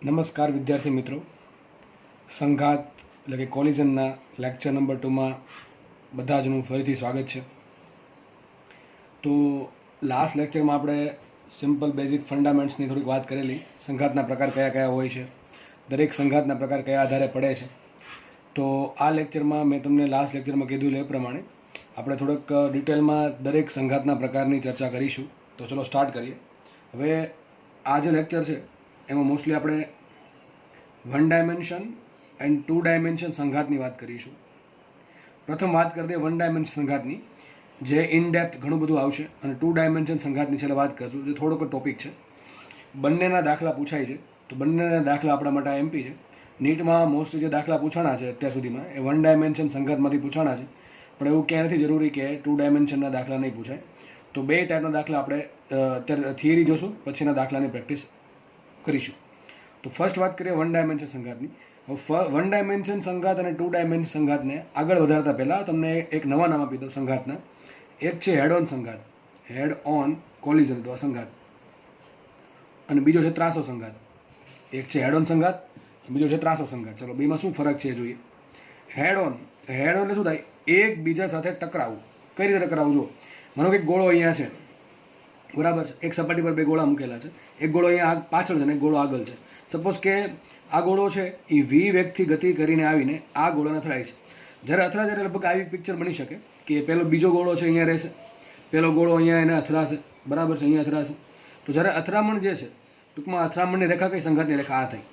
નમસ્કાર વિદ્યાર્થી મિત્રો, સંઘાત એટલે કે કોલિઝનના લેક્ચર નંબર 2માં બધા જનું ફરીથી સ્વાગત છે. તો લાસ્ટ લેક્ચરમાં આપણે સિમ્પલ બેઝિક ફંડામેન્ટ્સની થોડીક વાત કરેલી. સંઘાતના પ્રકાર કયા કયા હોય છે, દરેક સંઘાતના પ્રકાર કયા આધારે પડે છે. તો આ લેક્ચરમાં મેં તમને લાસ્ટ લેક્ચરમાં કીધું એ પ્રમાણે આપણે થોડોક ડિટેલમાં દરેક સંઘાતના પ્રકારની ચર્ચા કરીશું. તો ચલો સ્ટાર્ટ કરીએ. હવે આ જે લેક્ચર છે એમાં મોસ્ટલી આપણે 1 ડાયમેન્શન એન્ડ 2 ડાયમેન્શન સંઘાતની વાત કરીશું. પ્રથમ વાત કરી દઈએ 1 ડાયમેન્શન સંઘાતની, જે ઇન ડેપ્થ ઘણું બધું આવશે, અને 2 ડાયમેન્શન સંઘાતની છેલ્લે વાત કરીશું, જે થોડોક ટોપિક છે. બંનેના દાખલા પૂછાય છે, તો બંનેના દાખલા આપણા માટે એમપી છે. નીટમાં મોસ્ટલી જે દાખલા પૂછાણા છે અત્યાર સુધીમાં એ 1 ડાયમેન્શન સંઘાતમાંથી પૂછાણા છે, પણ એવું ક્યાંય નથી જરૂરી કે 2 ડાયમેન્શનના દાખલા નહીં પૂછાય. તો બે ટાઈપના દાખલા આપણે અત્યારે થિયરી જોશું, પછીના દાખલાની પ્રેક્ટિસ કરીશું. તો ફર્સ્ટ વાત કરીએ 1 ડાયમેન્શન સંઘાતની. 1 ડાયમેન્શન સંઘાત અને 2 ડાયમેન્શન સંઘાતને આગળ વધારતા પહેલાં તમને એક નવા નામ આપી દઉં સંઘાતના. એક છે હેડ ઓન સંઘાત, હેડ ઓન કોલિઝન અથવા સંઘાત, અને બીજો છે ત્રાસો સંઘાત. એક છે હેડ ઓન સંઘાત, બીજો છે ત્રાસો સંઘાત. ચલો બેમાં શું ફરક છે જોઈએ. હેડ ઓન એટલે શું થાય? એકબીજા સાથે ટકરાવવું. કઈ રીતે ટકરાવવું? જો માનો કે ગોળો અહીંયા છે, બરાબર છે, એક સપાટી પર બે ગોળા મૂકેલા છે. એક ગોળો અહીંયા પાછળ છે અને એક ગોળો આગળ છે. સપોઝ કે આ ગોળો છે એ વી વેગથી ગતિ કરીને આવીને આ ગોળાને અથડાય છે. જ્યારે અથડાય ત્યારે લગભગ આવી પિક્ચર બની શકે કે પેલો બીજો ગોળો છે અહીંયા રહેશે, પેલો ગોળો અહીંયા એને અથડાશે, બરાબર છે, અહીંયા અથડાશે. તો જ્યારે અથડામણ જે છે, ટૂંકમાં અથડામણની રેખા કઈ સંઘાતની રેખા આ થઈ.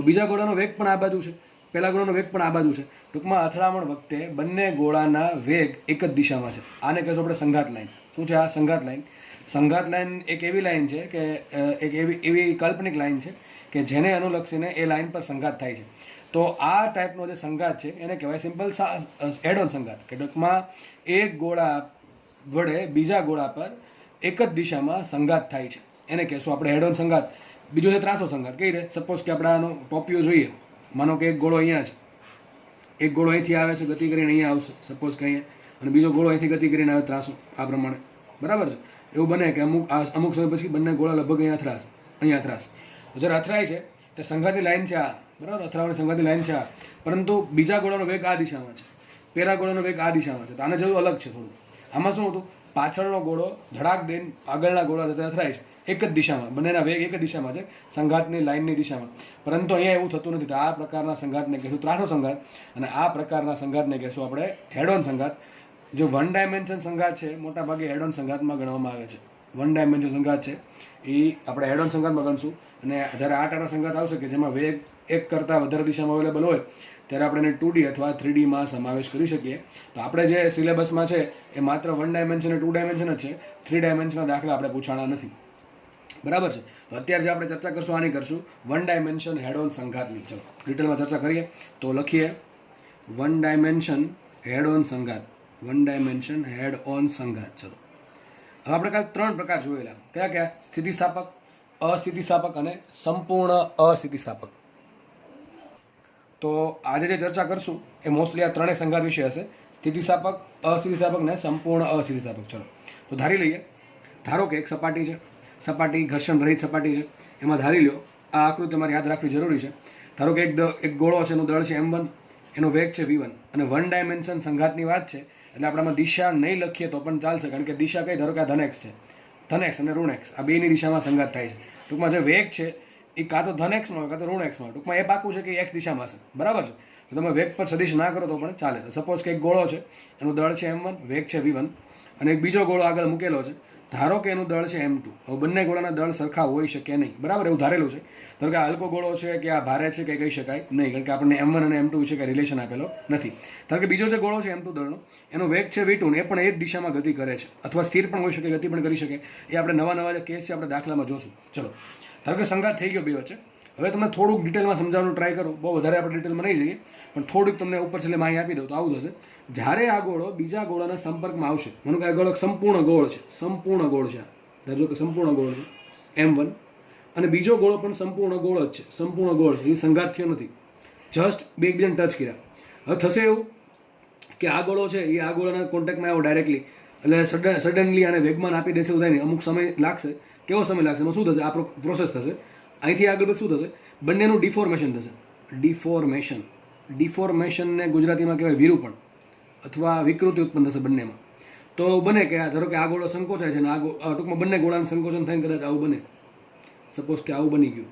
બીજા ગોળાનો વેગ પણ આ બાજુ છે, પહેલા ગોળાનો વેગ પણ આ બાજુ છે. ટૂંકમાં અથડામણ વખતે બંને ગોળાના વેગ એક જ દિશામાં છે. આને કહેશું આપણે સંઘાત લાઈન. શું છે આ સંઘાત લાઈન? સંઘાત લાઈન એક એવી લાઈન છે કે એક એવી કાલ્પનિક લાઈન છે કે જેને અનુલક્ષીને એ લાઈન પર સંઘાત થાય છે. તો આ ટાઈપનો જે સંઘાત છે એને કહેવાય સિમ્પલ હેડ ઓન સંઘાત, કે ટૂંકમાં એક ગોળા વડે બીજા ગોળા પર એક જ દિશામાં સંઘાત થાય છે, એને કહેશું આપણે હેડ ઓન સંઘાત. બીજો છે ત્રાસો સંઘાત. કઈ રીતે? સપોઝ કે આપણે આનો ટોપિયો જોઈએ. માનો કે એક ગોળો અહીંયા છે, એક ગોળો અહીંથી આવે છે ગતિ કરીને અહીંયા આવશે, સપોઝ કે અહીંયા, અને બીજો ગોળો અહીંથી ગતિ કરીને આવે ત્રાસો, આ પ્રમાણે, બરાબર છે. એવું બને કે અમુક સમય પછી બંને ગોળા લગભગ અહીંયા અથડાશે. તો જ્યારે અથડાય છે તે સંઘાતની લાઈન છે આ, બરાબર, અથડાવાની સંઘાતની લાઈન છે આ, પરંતુ બીજા ગોળાનો વેગ આ દિશામાં છે, પહેલા ગોળાનો વેગ આ દિશામાં છે. તો આને જેવું અલગ છે થોડું. આમાં શું હતું? પાછળનો ગોળો ધડાક દઈને આગળના ગોળા સાથે અથડાય છે એક જ દિશામાં, બંનેના વેગ એક જ દિશામાં છે, સંઘાતની લાઈનની દિશામાં. પરંતુ અહીંયા એવું થતું નથી. તો આ પ્રકારના સંઘાતને કહેશું ત્રાસો સંઘાત, અને આ પ્રકારના સંઘાતને કહેશું આપણે હેડ ઓન સંઘાત. જે 1 ડાયમેન્શન સંઘાત છે મોટા ભાગે હેડ ઓન સંઘાતમાં ગણવામાં આવે છે. 1 ડાયમેન્શન સંઘાત છે એ આપણે હેડ ઓન સંઘાતમાં ગણશું. અને જ્યારે આ ટાઈપના સંઘાત આવશે કે જેમાં વેગ એક કરતાં વધારે દિશામાં અવેલેબલ હોય, ત્યારે આપણે એને 2D અથવા 3Dમાં સમાવેશ કરી શકીએ. તો આપણે જે સિલેબસમાં છે એ માત્ર 1 ડાયમેન્શન અને 2 ડાયમેન્શન જ છે. 3 ડાયમેન્શનના દાખલા આપણે પૂછાણા નથી, બરાબર છે. તો અત્યારે જે આપણે ચર્ચા કરશું આની કરશું 1 ડાયમેન્શન હેડ ઓન સંઘાતની. ચલો ડિટેલમાં ચર્ચા કરીએ. તો લખીએ 1 ડાયમેન્શન હેડ ઓન સંઘાત. 1 ડાયમેન્શન હેડ ઓન સંઘાત. ચલો હવે આપણે કાલે 3 પ્રકાર જોયેલા. કયા કયા? સ્થિતિસ્થાપક, અસ્થિતિસ્થાપક અને સંપૂર્ણ અસ્થિતિસ્થાપક. તો આજે જે ચર્ચા કરશું એ મોસ્ટલી આ ત્રણેય સંઘાત વિશે હશે: સ્થિતિસ્થાપક, અસ્થિતિસ્થાપક અને સંપૂર્ણ અસ્થિતિસ્થાપક. ચલો તો ધારી લઈએ. ધારો કે એક સપાટી છે, સપાટી ઘર્ષણ રહિત સપાટી છે. એમાં ધારી લો, આ આકૃતિ તમારે યાદ રાખવી જરૂરી છે. ધારો કે એક ગોળો છે, એનું દળ છે m1, એનો વેગ છે v1, અને 1 ડાયમેન્શન સંઘાતની વાત છે એટલે આપણે આમાં દિશા નહીં લખીએ તો પણ ચાલશે, કારણ કે દિશા કઈ? ધારો કે આ ધન x છે, ધન x અને ઋણ x, આ બેની દિશામાં સંઘાત થાય છે. ટૂંકમાં જે વેગ છે એ કાં તો ધન xમાં હોય કાં તો ઋણ xમાં હોય. ટૂંકમાં એ પાકું છે કે x દિશામાં છે, બરાબર છે. તો તમે વેગ પર સદિશ ના કરો તો પણ ચાલે. તો સપોઝ કે એક ગોળો છે, એનું દળ છે m1, વેગ છે v1, અને એક બીજો ગોળો આગળ મૂકેલો છે, ધારો કે એનું દળ છે m2. હવે બંને ગોળાના દળ સરખા હોઈ શકે નહીં, બરાબર, એવું ધારેલું છે. ધારો કે આ હલકો ગોળો છે કે આ ભારે છે કે કહી શકાય નહીં, કારણ કે આપણને m1 અને m2 વિશે કંઈ રિલેશન આપેલો નથી. ધારો કે બીજો જે ગોળો છે m2 દળનો, એનો વેગ છે v2, ને એ પણ એ જ દિશામાં ગતિ કરે છે, અથવા સ્થિર પણ હોઈ શકે, ગતિ પણ કરી શકે. એ આપણે નવા જે કેસ છે આપણે દાખલામાં જોશું. ચલો ધારો કે સંઘાત થઈ ગયો બે વચ્ચે. હવે તમને થોડુંક ડિટેલમાં સમજાવવાનું ટ્રાય કરું. બહુ વધારે આપણે ડિટેલમાં નહીં જઈએ, પણ થોડીક તમને ઉપર છેલ્લે માહિતી આપી દઉં તો આવું થશે. જ્યારે આ ગોળો બીજા ગોળાના સંપર્કમાં આવશે, માનો કે આ ગોળો સંપૂર્ણ ગોળ છે, સંપૂર્ણ ગોળ છે, ધારો કે સંપૂર્ણ ગોળ છે m1, અને બીજો ગોળો પણ સંપૂર્ણ ગોળ જ છે, સંપૂર્ણ ગોળ છે, એ સંઘાત થયો નથી, જસ્ટ બે એકબીજાને ટચ કર્યા. હવે થશે એવું કે આ ગોળો છે એ આ ગોળાના કોન્ટેક્ટમાં આવ્યો ડાયરેક્ટલી, એટલે સડનલી આને વેગમાન આપી દેશે એવું થાય નહીં, અમુક સમય લાગશે. કેવો સમય લાગશે? એમાં શું થશે? આ પ્રોસેસ થશે. અહીંથી આગળ શું થશે, બંનેનું ડિફોર્મેશન થશે. ડિફોર્મેશનને ગુજરાતીમાં કહેવાય વિરૂપણ અથવા વિકૃતિ ઉત્પન્ન થશે બંનેમાં. તો બને કે ધારો કે આ ગોળો સંકોચાય છે ને ટૂંકમાં બંને ગોળાનું સંકોચન થઈને કદાચ આવું બને. સપોઝ કે આવું બની ગયું.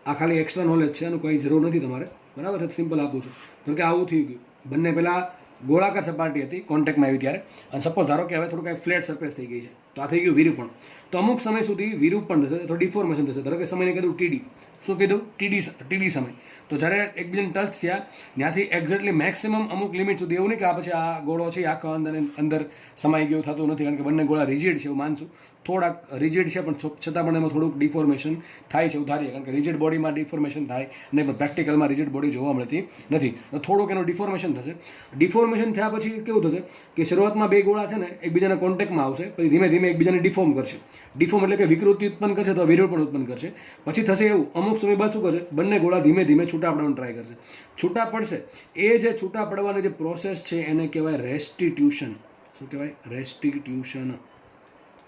આ ખાલી એક્સ્ટ્રા નોલેજ છે, એનું કોઈ જરૂર નથી તમારે, બરાબર છે, સિમ્પલ આપું છું. ધારો કે આવું થઈ ગયું, બંને પહેલાં ગોળાકાર સપાટી હતી કોન્ટેક્ટમાં આવી ત્યારે, અને સપોઝ ધારો કે હવે થોડું કાંઈ ફ્લેટ સરફેસ થઈ ગઈ છે, તો આ થઈ ગયું વિરૂપણ. તો અમુક સમય સુધી વિરૂપણ થશે અથવા ડિફોર્મેશન થશે. ધારો કે સમયને કીધું ટીડી, શું કીધું, ટીડી સમય. તો જ્યારે એકબીજાને ટચ થયા ત્યાંથી એક્ઝેક્ટલી મેક્સિમમ અમુક લિમિટ સુધી, એવું નહીં કે આ પછી આ ગોળો છે આખો અંદર સમાઈ ગયો, થતું નથી, કારણ કે બંને ગોળા રિજિડ છે એવું માનશું. થોડાક રિજિડ છે પણ છતાં પણ એમાં થોડુંક ડિફોર્મેશન થાય છે એવું ધારીએ, કારણ કે રિજિડ બોડીમાં ડિફોર્મેશન થાય નહીં, પણ પ્રેક્ટિકલમાં રિજિડ બોડી જોવા મળતી નથી. તો થોડુંક એનું ડિફોર્મેશન થશે. ડિફોર્મેશન થયા પછી કેવું થશે કે શરૂઆતમાં બે ગોળા છે ને એકબીજાના કોન્ટેક્ટમાં આવશે, પછી ધીમે ધીમે એકબીજાને ડિફોર્મ કરશે. ડિફોર્મ એટલે કે વિકૃતિ ઉત્પન્ન કરશે અથવા વિરૂપણ ઉત્પન્ન કરશે. પછી થશે એવું, અમુક સમય બાદ શું કરશે, બંને ગોળા ધીમે ધીમે છૂટા પડવાનો ટ્રાય કરશે. છૂટા પડશે, એ જે છૂટા પડવાની જે પ્રોસેસ છે એને કહેવાય રેસ્ટિટ્યુશન. શું કહેવાય, રેસ્ટિટ્યુશન.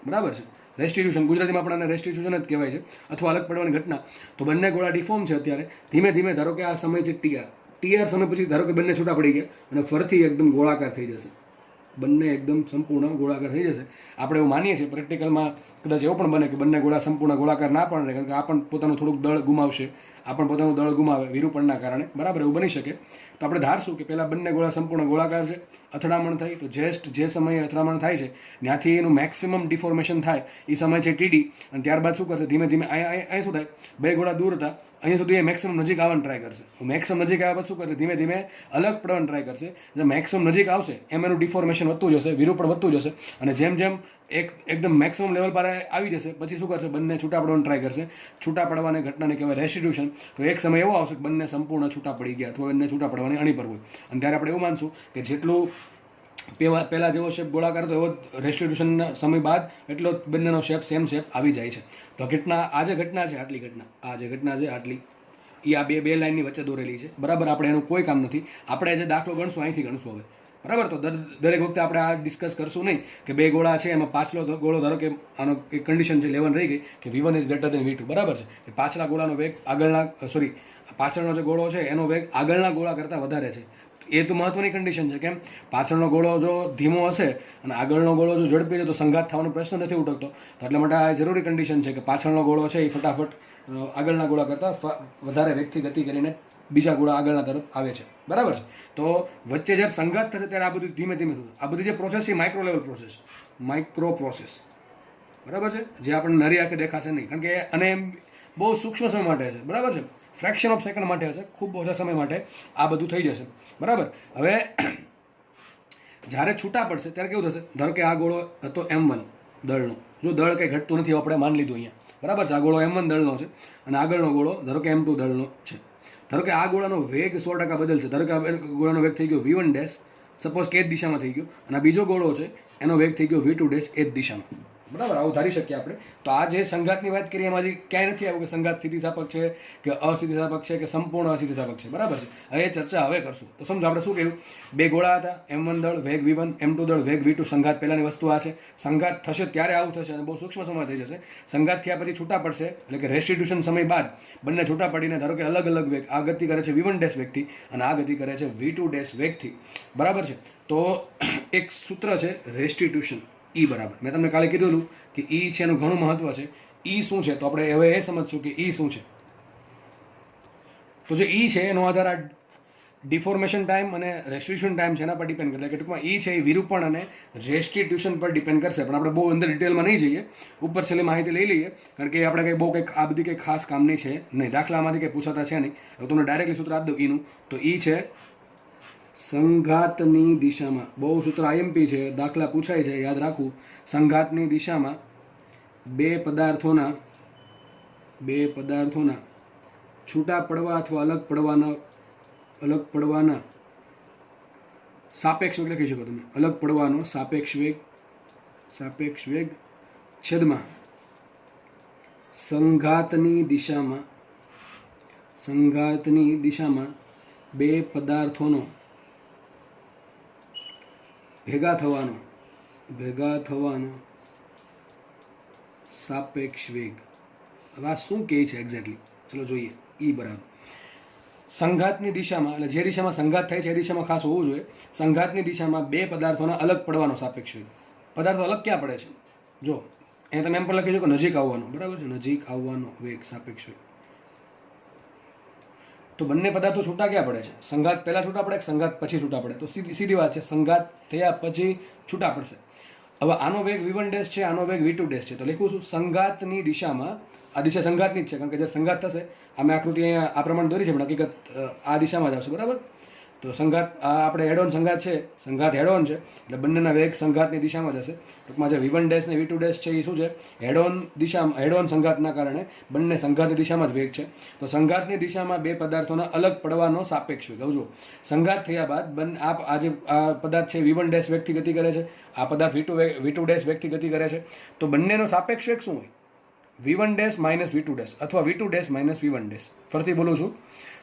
બરાબર છે, રેસ્ટિટ્યુશન ગુજરાતીમાં આપણને રેસ્ટિટ્યુશન જ કહેવાય છે, અથવા અલગ પડવાની ઘટના. તો બંને ગોળા ડિફોર્મ છે અત્યારે, ધીમે ધીમે ધારો કે આ સમય છે ટીઆર સમય પછી ધારો કે બંને છૂટા પડી ગયા અને ફરીથી એકદમ ગોળાકાર થઈ જશે, બંને એકદમ સંપૂર્ણ ગોળાકાર થઈ જશે. આપણે એવું માનીએ છીએ, પ્રેક્ટિકલમાં કદાચ એવું પણ બને કે બંને ગોળા સંપૂર્ણ ગોળાકાર ના પણ રહે, કારણ કે આ પણ પોતાનું થોડુંક દળ ગુમાવશે, આ પણ પોતાનું દળ ગુમાવે વિરૂપણના કારણે, બરાબર, એવું બની શકે. તો આપણે ધારશું કે પહેલાં બંને ગોળા સંપૂર્ણ ગોળાકાર છે, અથડામણ થઈ, તો જે સમયે અથડામણ થાય છે ત્યાંથી એનું મેક્સિમમ ડિફોર્મેશન થાય એ સમય છે ટીડી, અને ત્યારબાદ શું કરશે, ધીમે ધીમે અહીં શું થાય, બે ગોળા દૂર હતા, અહીંયા સુધી એ મેક્સિમમ નજીક આવવાનું ટ્રાય કરશે. મેક્સિમમ નજીક આવ્યા પછી શું કરશે, ધીમે ધીમે અલગ પડવાનું ટ્રાય કરશે. જો મેક્સિમમ નજીક આવશે એમ એનું ડિફોર્મેશન વધતું જશે, વિરૂપણ વધતું જશે, અને જેમ જેમ એકદમ મેક્સિમમ લેવલ પર આવી જશે પછી શું કરશે, બંને છૂટા પડવાનું ટ્રાય કરશે. છૂટા પડવાની ઘટનાને કહેવાય રેસ્ટિટ્યુશન. તો એક સમય એવો આવશે કે બંને સંપૂર્ણ છૂટા પડી ગયા અથવા બંને છૂટા પડવાની અણી પર હોય, અને ત્યારે આપણે એવું માનશું કે જેટલું પહેલાં જેવો શેપ ગોળાકાર હતો એવો રેસ્ટિટ્યુશનના સમય બાદ એટલો બંનેનો સેમ શેપ આવી જાય છે. તો ઘટના આ જે ઘટના છે આટલી ઘટના, આ જે ઘટના છે આટલી, એ આ બે લાઇનની વચ્ચે દોરેલી છે, બરાબર. આપણે એનું કોઈ કામ નથી, આપણે જે દાખલો ગણશું અહીંથી ગણશું હવે, બરાબર. તો દરેક વખતે આપણે આ ડિસ્કસ કરશું નહીં કે બે ગોળા છે એમાં પાછલો ગોળો ધારો કે આનો એક કન્ડિશન છે લેવન રહી ગઈ કે V1 is greater than V2, બરાબર છે, કે પાછલા ગોળાનો વેગ પાછળનો જે ગોળો છે એનો વેગ આગળના ગોળા કરતાં વધારે છે. એ તો મહત્વની કન્ડિશન છે. કેમ, પાછળનો ગોળો જો ધીમો હશે અને આગળનો ગોળો જો ઝડપી છે તો સંઘાત થવાનો પ્રશ્ન નથી ઉઠકતો. તો એટલા માટે આ જરૂરી કન્ડિશન છે કે પાછળનો ગોળો છે એ ફટાફટ આગળના ગોળા કરતાં વધારે વેગથી ગતિ કરીને બીજા ગોળા આગળના તરફ આવે છે, બરાબર છે. તો વચ્ચે જ્યારે સંઘાત થશે ત્યારે આ બધું ધીમે ધીમે થશે. આ બધી જે પ્રોસેસ છે micro level process, micro process, બરાબર છે, જે આપણને નરી આંખે દેખાશે નહીં, કારણ કે અને બહુ સૂક્ષ્મ સમય માટે છે, બરાબર છે, ફ્રેક્શન ઓફ સેકન્ડ માટે હશે, ખૂબ ઓછા સમય માટે આ બધું થઈ જશે, બરાબર. હવે જ્યારે છૂટા પડશે ત્યારે કેવું થશે, ધારો કે આ ગોળો હતો M1 દળનો, જો દળ કંઈ ઘટતું નથી આપણે માની લીધું અહીંયા, બરાબર છે, આ ગોળો M1 દળનો છે અને આગળનો ગોળો ધારો કે M2 દળનો છે. ધારો કે આ ગોળાનો વેગ 100% બદલશે. ધારો કે આ ગોળાનો વેગ થઈ ગયો V1 ડેશ, સપોઝ કે એ જ દિશામાં થઈ ગયો, અને આ બીજો ગોળો છે એનો વેગ થઈ ગયો V2 ડેશ એ જ દિશામાં, બરાબર. આવું ધારી શકીએ આપણે. તો આ જે સંઘાતની વાત કરીએ એમાં હજી ક્યાંય નથી આવ્યું કે સંઘાત સ્થિતિસ્થાપક છે કે અસ્થિતિસ્થાપક છે કે સંપૂર્ણ અસ્થિતિસ્થાપક છે, બરાબર છે. હવે એ ચર્ચા હવે કરશું. તો સમજો આપણે શું કહ્યું, બે ગોળા હતા, M1 દળ વેગ V1, M2 દળ વેગ V2. સંઘાત પહેલાની વસ્તુ આ છે. સંઘાત થશે ત્યારે આવું થશે અને બહુ સૂક્ષ્મ સમય થઈ જશે. સંઘાત થયા પછી છૂટા પડશે એટલે કે રેસ્ટિટ્યુશન સમય બાદ બંને છૂટા પડીને ધારો કે અલગ અલગ વેગ, આ ગતિ કરે છે V1 ડેશ વેગથી અને આ ગતિ કરે છે V2 ડેશ વેગથી, બરાબર છે. તો એક સૂત્ર છે રેસ્ટિટ્યુશન, E બરાબર. મેં તમને કાલે કીધું કે E છે એનું ઘણું મહત્વ છે. E શું છે તો આપણે હવે એ સમજશું કે E શું છે. તો જે E છે એનો આધાર આ ડિફોર્મેશન ટાઈમ અને રેસ્ટિટ્યુશન ટાઈમ છે એના પર ડિપેન્ડ કરે. એટલે કે ટૂંકમાં E છે એ વિરૂપણ અને રેસ્ટિટ્યુશન પર ડિપેન્ડ કરશે. પણ આપણે બહુ અંદર ડિટેલમાં નહીં જઈએ, ઉપર છેલ્લી માહિતી લઈ લઈએ, કારણ કે આપણે કંઈ બહુ કંઈક આ બધી કંઈ ખાસ કામની છે નહીં, દાખલામાંથી કંઈ પૂછાતા છે નહીં. હવે તમને ડાયરેક્ટલી સૂત્ર આપી દઉં Eનું. તો E છે સંઘાતની દિશામાં, બહુ સૂત્ર IMP છે, દાખલા પૂછાય છે, યાદ રાખવું. સંઘાતની દિશામાં બે પદાર્થોના છૂટા પડવા અથવા અલગ પડવાના સાપેક્ષ વેગ લખી શકો તમે. અલગ પડવાનો સાપેક્ષ વેગ છેદમાં સંઘાતની દિશામાં બે પદાર્થોનો ભેગા થવાનો સાપેક્ષ વેગ હવે આ શું કહે છે એક્ઝેક્ટલી, ચલો જોઈએ. ઈ બરાબર સંઘાતની દિશામાં, એટલે જે દિશામાં સંઘાત થાય છે એ દિશામાં ખાસ હોવું જોઈએ. સંઘાતની દિશામાં બે પદાર્થોના અલગ પડવાનો સાપેક્ષ વેગ. પદાર્થો અલગ ક્યાં પડે છે? જો અહીંયા તમે એમ પણ લખી શકો નજીક આવવાનો, બરાબર છે, નજીક આવવાનો વેગ સાપેક્ષ વેગ. તો બંને પદાર્થો છૂટા ક્યાં પડે છે? સંઘાત પહેલા છૂટા પડે કે સંઘાત પછી છૂટા પડે? તો સીધી વાત છે, સંઘાત થયા પછી છૂટા પડશે. હવે આનો વેગ v1 ડેશ છે, આનો વેગ v2 ડેશ છે. તો લખું છું સંઘાતની દિશામાં, આ દિશા સંઘાતની જ છે, કારણ કે જ્યારે સંઘાત થશે, અમે આકૃતિ અહીંયા આ પ્રમાણે દોરી છે, પણ હકીકત આ દિશામાં જ આવશે, બરાબર. તો સંઘાત આ આપણે હેડ ઓન સંઘાત છે, સંઘાત હેડ ઓન છે, એટલે બંનેના વેગ સંઘાતની દિશામાં જશે. ટૂંકમાં જે v1 ડેશ ને v2 ડેશ છે એ શું છે? હેડ ઓન દિશામાં, હેડ ઓન સંઘાતના કારણે બંને સંઘાતની દિશામાં જ વેગ છે. તો સંઘાતની દિશામાં બે પદાર્થોના અલગ પડવાનો સાપેક્ષ વેગ. જો સંઘાત થયા બાદ આ જે આ પદાર્થ છે v1 ડેશ વેગથી ગતિ કરે છે, આ પદાર્થ v2 ડેશ વેગથી ગતિ કરે છે, તો બંનેનો સાપેક્ષ વેગ શું હોય? v1 dash minus v2 dash અથવા v2 dash minus v1 dash. ફરીથી બોલું છું,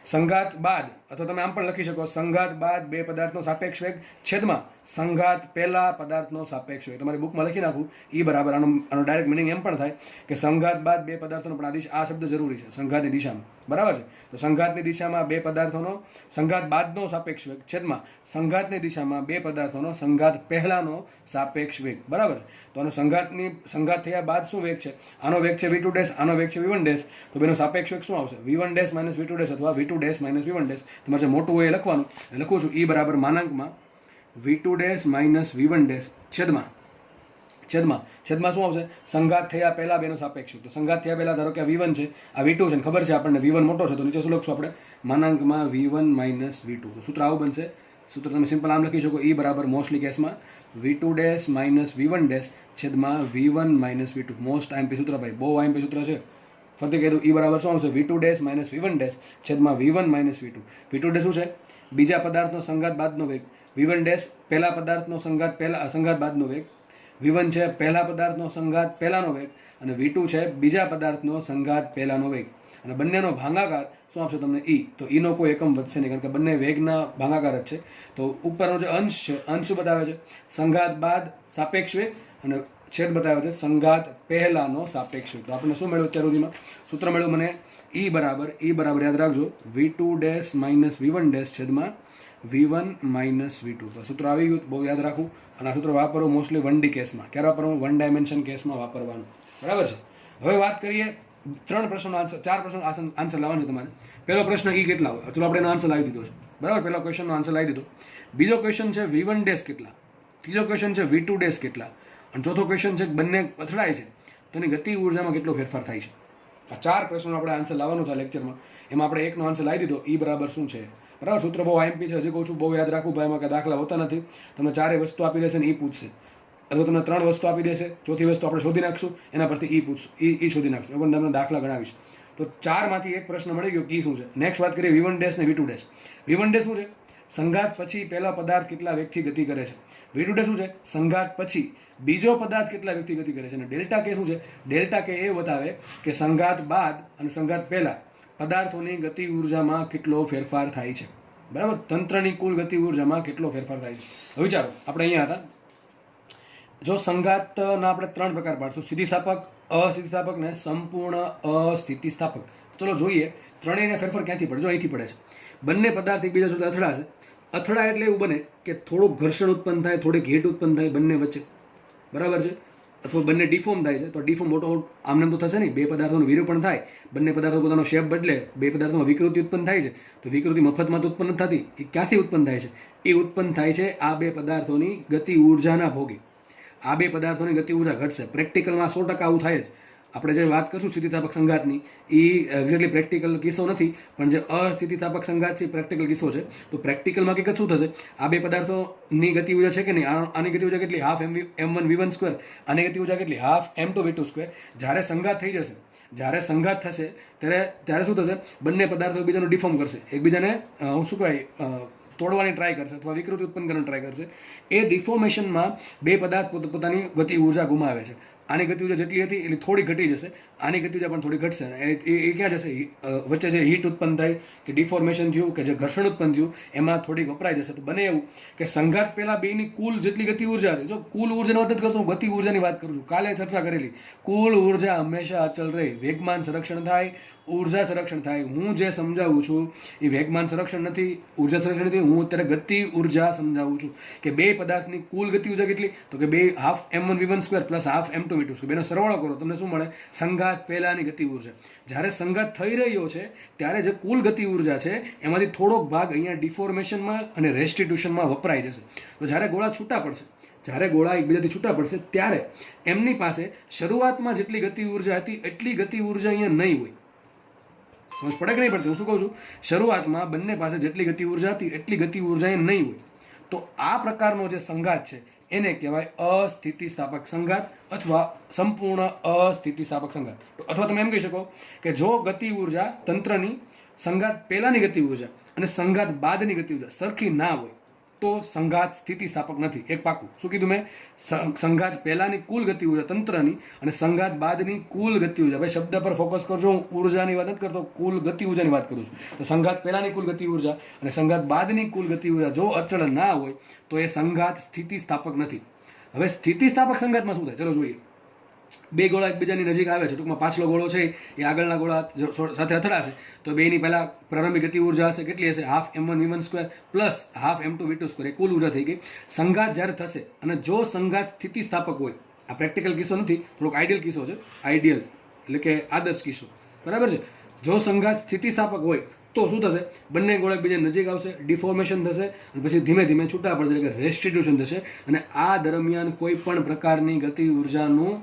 સંઘાત બાદ, અથવા તમે આમ પણ લખી શકો સંઘાત બાદ બે પદાર્થનો સાપેક્ષ વેગ છેદમાં સંઘાત પહેલા પદાર્થનો સાપેક્ષ વેગ. તમારી બુકમાં લખી નાખું ઈ બરાબર. આનો ડાયરેક્ટ મિનિંગ એમ પણ થાય કે સંઘાત બાદ બે પદાર્થોનો, પણ આ શબ્દ જરૂરી છે, સંઘાતની દિશામાં, બરાબર છે. તો સંઘાતની દિશામાં બે પદાર્થોનો સંઘાત બાદનો સાપેક્ષ વેગ છેદમાં સંઘાતની દિશામાં બે પદાર્થોનો સંઘાત પહેલાનો સાપેક્ષ વેગ, બરાબર. તો આનો સંઘાત થયા બાદ શું વેગ છે? આનો વેગ છે v2 ડેશ, આનો વેગ છે v1 ડેશ. તો બેનો સાપેક્ષ વેગ શું આવશે? v1 dash minus v2 dash અથવા v2 dash minus v1 dash. તમારે જે મોટું હોય એ લખવાનું. લખું છું ઈ બરાબર માનાંકમાં v2 dash minus v1 dash છેદમાં શું આવશે? સંઘાત થયા પહેલા બેનો સાપેક્ષ વેગ. તો સંઘાત થયા પહેલા ધારો કે આ v1 છે, આ v2 છે, ખબર છે આપણને v1 મોટો છે, તો નીચે શું લખશું આપણે? માનાંકમાં v1 માઇનસ v2. તો સૂત્ર આવું બનશે. સૂત્ર તમે સિમ્પલ આમ લખી શકો, ઈ બરાબર મોસ્ટલી કેસમાં v2 dash minus v1 dash છેદમાં v1 minus v2. Most IMP સૂત્ર ભાઈ, બહુ આઈએમપી સૂત્ર છે. ફરીથી કહી દઉં, ઈ બરાબર શું આવશે? v2 dash minus v1 dash છેદમાં v1 minus v2. v2 dash શું છે? બીજા પદાર્થનો સંઘાત બાદનો વેગ. v1 ડેશ પહેલા પદાર્થનો સંઘાત બાદનો વેગ. v1 છે પહેલા પદાર્થનો સંઘાત પહેલાનો વેગ, અને v2 છે બીજા પદાર્થનો સંઘાત પહેલાનો વેગ. અને બંનેનો ભાગાકાર શું આપશે તમને? ઈ. તો ઈનો કોઈ એકમ વધશે નહીં, કારણ કે બંને વેગના ભાગાકાર જ છે. તો ઉપરનો જે અંશ છે, અંશ શું બતાવે છે? સંઘાત બાદ સાપેક્ષ વેગ, અને છેદ બતાવે છે સંઘાત પહેલાનો સાપેક્ષ વેગ. તો આપણે શું મેળવ્યું અત્યાર સુધીમાં? સૂત્ર મળ્યું મને ઈ બરાબર યાદ રાખજો v2 dash minus v1 dash છેદમાં v1 માઇનસ v2. તો સૂત્ર આવી ગયું, બહુ યાદ રાખવું. અને આ સૂત્ર વાપરવું મોસ્ટલી 1D કેસમાં. ક્યારે વાપરવું? 1 ડાયમેન્શન કેસમાં વાપરવાનું, બરાબર છે. હવે વાત કરીએ 4 પ્રશ્નનો આન્સર લાવવાનો છે તમારે. પહેલો પ્રશ્ન ઈ કેટલા હોય? ચલો આપણે એનો આન્સર લાવી દીધો છે, બરાબર. પહેલો ક્વેશ્ચનનો આન્સર લાવી દીધો. બીજો ક્વેશ્ચન છે v1 ડેશ કેટલા, ત્રીજો ક્વેશ્ચન છે v2 ડેશ કેટલા, અને ચોથો ક્વેશ્ચન છે બંને અથડાય છે તો એની ગતિ ઉર્જામાં કેટલો ફેરફાર થાય છે. આ 4 પ્રશ્નોનો આપણે આન્સર લાવવાનો છે લેક્ચરમાં. એમાં આપણે એકનો આન્સર લાવી દીધો, ઈ બરાબર શું છે, બરાબર. સૂત્ર બહુ આઈએમપી છે, હજી કહું છું, બહુ યાદ રાખવું ભાઈ. એમાં કાંઈ દાખલા હોતા નથી. તમને 4 વસ્તુ આપી દેશે ને ઈ પૂછશે, અથવા તમને 3 વસ્તુ આપી દેશે, ચોથી વસ્તુ આપણે શોધી નાખશું, એના પરથી ઈ પૂછશું, ઈ શોધી નાખશું. એ પણ તમને દાખલા ગણાવીશ. તો 4માંથી એક પ્રશ્ન મળી ગયો, કી શું છે. નેક્સ્ટ વાત કરીએ v1 ડેશ ને v2 ડેશ. v1 ડેશ શું છે? સંઘાત પછી પહેલો પદાર્થ કેટલા વેગથી ગતિ કરે છે. v2 ડેશ શું છે? સંઘાત પછી બીજો પદાર્થ કેટલા વેગથી ગતિ કરે છે. અને ડેલ્ટા કે શું છે? ડેલ્ટા કે એ બતાવે કે સંઘાત બાદ અને સંઘાત પહેલા પદાર્થોની ગતિ ઉર્જામાં કેટલો ફેરફાર થાય છે, બરાબર. તંત્રની કુલ ગતિ ઉર્જામાં કેટલો ફેરફાર થાય છે. હવે વિચારો, આપણે અહીંયા હતા. જો સંઘાતના આપણે 3 પ્રકાર પાડશું: સ્થિતિસ્થાપક, અસ્થિતિસ્થાપક ને સંપૂર્ણ અસ્થિતિસ્થાપક. ચલો જોઈએ ત્રણેયને ફેરફાર ક્યાંથી પડે. જો અહીંથી પડે છે. બંને પદાર્થ એકબીજા સાથે અથડાશે. અથડાય એટલે એવું બને કે થોડુંક ઘર્ષણ ઉત્પન્ન થાય, થોડીક હીટ ઉત્પન્ન થાય બંને વચ્ચે, બરાબર છે. અથવા બંને ડિફોર્મ થાય છે. તો ડિફોર્મ મોટો આમને તો થશે નહીં. બે પદાર્થોનું વિરૂપણ થાય, બંને પદાર્થો પોતાનો શેપ બદલે, બે પદાર્થોમાં વિકૃતિ ઉત્પન્ન થાય છે. તો વિકૃતિ મફતમાં તો ઉત્પન્ન થતી, એ ક્યાંથી ઉત્પન્ન થાય છે? એ ઉત્પન્ન થાય છે આ બે પદાર્થોની ગતિ ઉર્જાના ભોગે. આ બે પદાર્થોની ગતિ ઉર્જા ઘટશે. પ્રેક્ટિકલમાં 100% આવું થાય જ. આપણે જે વાત કરશું સ્થિતિસ્થાપક સંઘાતની, એ એક્ઝેક્ટલી પ્રેક્ટિકલ કિસ્સો નથી, પણ જે અસ્થિતિસ્થાપક સંઘાત છે પ્રેક્ટિકલ કિસ્સો છે. તો પ્રેક્ટિકલમાં હકીકત શું થશે? આ બે પદાર્થોની ગતિ ઉર્જા છે કે નહીં, આની ગતિ ઉર્જા કેટલી? Half m1v1 square. આની ગતિ ઉર્જા કેટલી? Half m2v2 square. જ્યારે સંઘાત થઈ જશે, જ્યારે સંઘાત થશે ત્યારે શું થશે? બંને પદાર્થો એકબીજાનું ડિફોર્મ કરશે, એકબીજાને શું કહેવાય, તોડવાની ટ્રાય કરશે અથવા વિકૃતિ ઉત્પન્ન કરવાની ટ્રાય કરશે. એ ડિફોર્મેશનમાં બે પદાર્થ પોતાની ગતિ ઉર્જા ગુમાવે છે. આની ગતિ ઉર્જા જેટલી હતી એટલી થોડી ઘટી જશે, આની ગતિ ઉર્જા પણ થોડી ઘટશે. એ ક્યાં જશે? વચ્ચે જે હીટ ઉત્પન્ન થાય કે ડિફોર્મેશન થયું કે જે ઘર્ષણ ઉત્પન્ન થયું એમાં થોડીક વપરાઈ જશે. તો બને એવું કે સંઘાત પહેલા બેની કુલ જેટલી ગતિ ઉર્જા હતી, જો કુલ ઉર્જાની વાત નથી કરતો, હું ગતિ ઉર્જાની વાત કરું છું. કાલે ચર્ચા કરેલી, કુલ ઉર્જા હંમેશા અચલ રહે, વેગમાન સંરક્ષણ થાય, ઉર્જા સંરક્ષણ થાય. હું જે સમજાવું છું એ વેગમાન સંરક્ષણ નથી, ઉર્જા સંરક્ષણ નથી, હું અત્યારે ગતિ ઉર્જા સમજાવું છું કે બે પદાર્થની કુલ ગતિ ઉર્જા કેટલી, તો કે બે half m1v1 plus half m2v2, બેનો સરવાળો કરો તમને શું મળે? સંઘાત પહેલાની ગતિ ઉર્જા. જ્યારે સંઘાત થઈ રહ્યો છે ત્યારે જે કુલ ગતિ ઉર્જા છે એમાંથી થોડોક ભાગ અહીંયા ડિફોર્મેશનમાં અને રેસ્ટિટ્યુશનમાં વપરાઈ જશે. તો જ્યારે ગોળા છૂટા પડશે, જ્યારે ગોળા એકબીજાથી છૂટા પડશે ત્યારે એમની પાસે શરૂઆતમાં જેટલી ગતિ ઉર્જા હતી એટલી ગતિ ઉર્જા અહીંયા નહીં હોય. સમજ પડે કે નહીં પડતી? હું શું કહું છું? શરૂઆતમાં બંને પાસે જેટલી ગતિ ઉર્જા હતી એટલી ગતિ ઉર્જા એ નહીં હોય. તો આ પ્રકારનો જે સંઘાત છે એને કહેવાય અસ્થિતિસ્થાપક સંઘાત અથવા સંપૂર્ણ અસ્થિતિસ્થાપક સંઘાત. અથવા તમે એમ કહી શકો કે જો ગતિ ઉર્જા તંત્રની સંઘાત પહેલાની ગતિ ઉર્જા અને સંઘાત બાદની ગતિ ઉર્જા સરખી ના હોય તો સંઘાત સ્થિતિસ્થાપક નથી. એક પાકું. શું કીધું મેં? સંઘાત પહેલાની કુલ ગતિ ઉર્જા તંત્રની અને સંઘાત બાદની કુલ ગતિ ઉર્જા. ભાઈ શબ્દ પર ફોકસ કરજો, હું ઉર્જાની વાત નથી કરતો, કુલ ગતિ ઉર્જાની વાત કરું છું. તો સંઘાત પહેલાની કુલ ગતિ ઉર્જા અને સંઘાત બાદની કુલ ગતિ ઉર્જા જો અચળ ના હોય તો એ સંઘાત સ્થિતિસ્થાપક નથી. હવે સ્થિતિસ્થાપક સંઘાતમાં શું થાય? ચલો જોઈએ. બે ગોળા એકબીજાની નજીક આવે છે, ટૂંકમાં પાછલો ગોળો છે એ આગળના ગોળા સાથે અથડાશે તો બેની પહેલા પ્રારંભિક ગતિ ઉર્જા હશે, કેટલી હશે? Half m1v1 plus half m2v2, એ કુલ ઉર્જા થઈ ગઈ. સંઘાત જ્યારે થશે અને જો સંઘાત સ્થિતિસ્થાપક હોય, આ પ્રેક્ટિકલ કિસ્સો નથી, થોડોક આઈડિયલ કિસ્સો છે, આઈડિયલ એટલે કે આદર્શ કિસ્સો, બરાબર છે. જો સંઘાત સ્થિતિસ્થાપક હોય તો શું થશે? બંને ગોળા એકબીજા નજીક આવશે, ડિફોર્મેશન થશે અને પછી ધીમે ધીમે છૂટા પડશે, એટલે કે રેસ્ટિટ્યુશન થશે. અને આ દરમિયાન કોઈ પણ પ્રકારની ગતિ ઉર્જાનું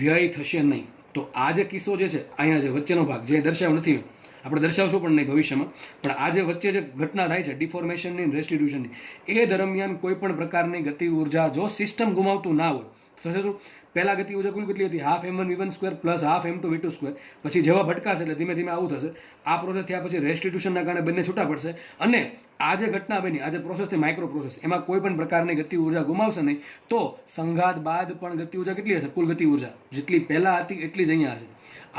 વ્યય થશે નહીં. તો આ જે કિસ્સો જે છે અહીંયા જે વચ્ચેનો ભાગ જે દર્શાવ્યો નથી, આપણે દર્શાવશું પણ નહીં ભવિષ્યમાં, પણ આ જે વચ્ચે જે ઘટના થાય છે ડિફોર્મેશનની રેસ્ટિટ્યુશનની, એ દરમિયાન કોઈ પણ પ્રકારની ગતિ ઉર્જા જો સિસ્ટમ ગુમાવતું ના હોય તો થશે શું? પહેલા ગતિ ઉર્જા કુલ કેટલી હતી? Half m1v1 plus half m2v2. પછી જેવા ભટકાશે એટલે ધીમે ધીમે આવું થશે. આ પ્રોસેસ થયા પછી રેસ્ટિટ્યુશનના કારણે બંને છૂટા પડશે અને આ જે ઘટના બની, આ જે પ્રોસેસ થઈ માઇક્રો પ્રોસેસ, એમાં કોઈ પણ પ્રકારની ગતિ ઉર્જા ગુમાવશે નહીં. તો સંઘાત બાદ પણ ગતિ ઉર્જા કેટલી હશે? કુલ ગતિ ઉર્જા જેટલી પહેલા હતી એટલી જ અહીંયા હશે.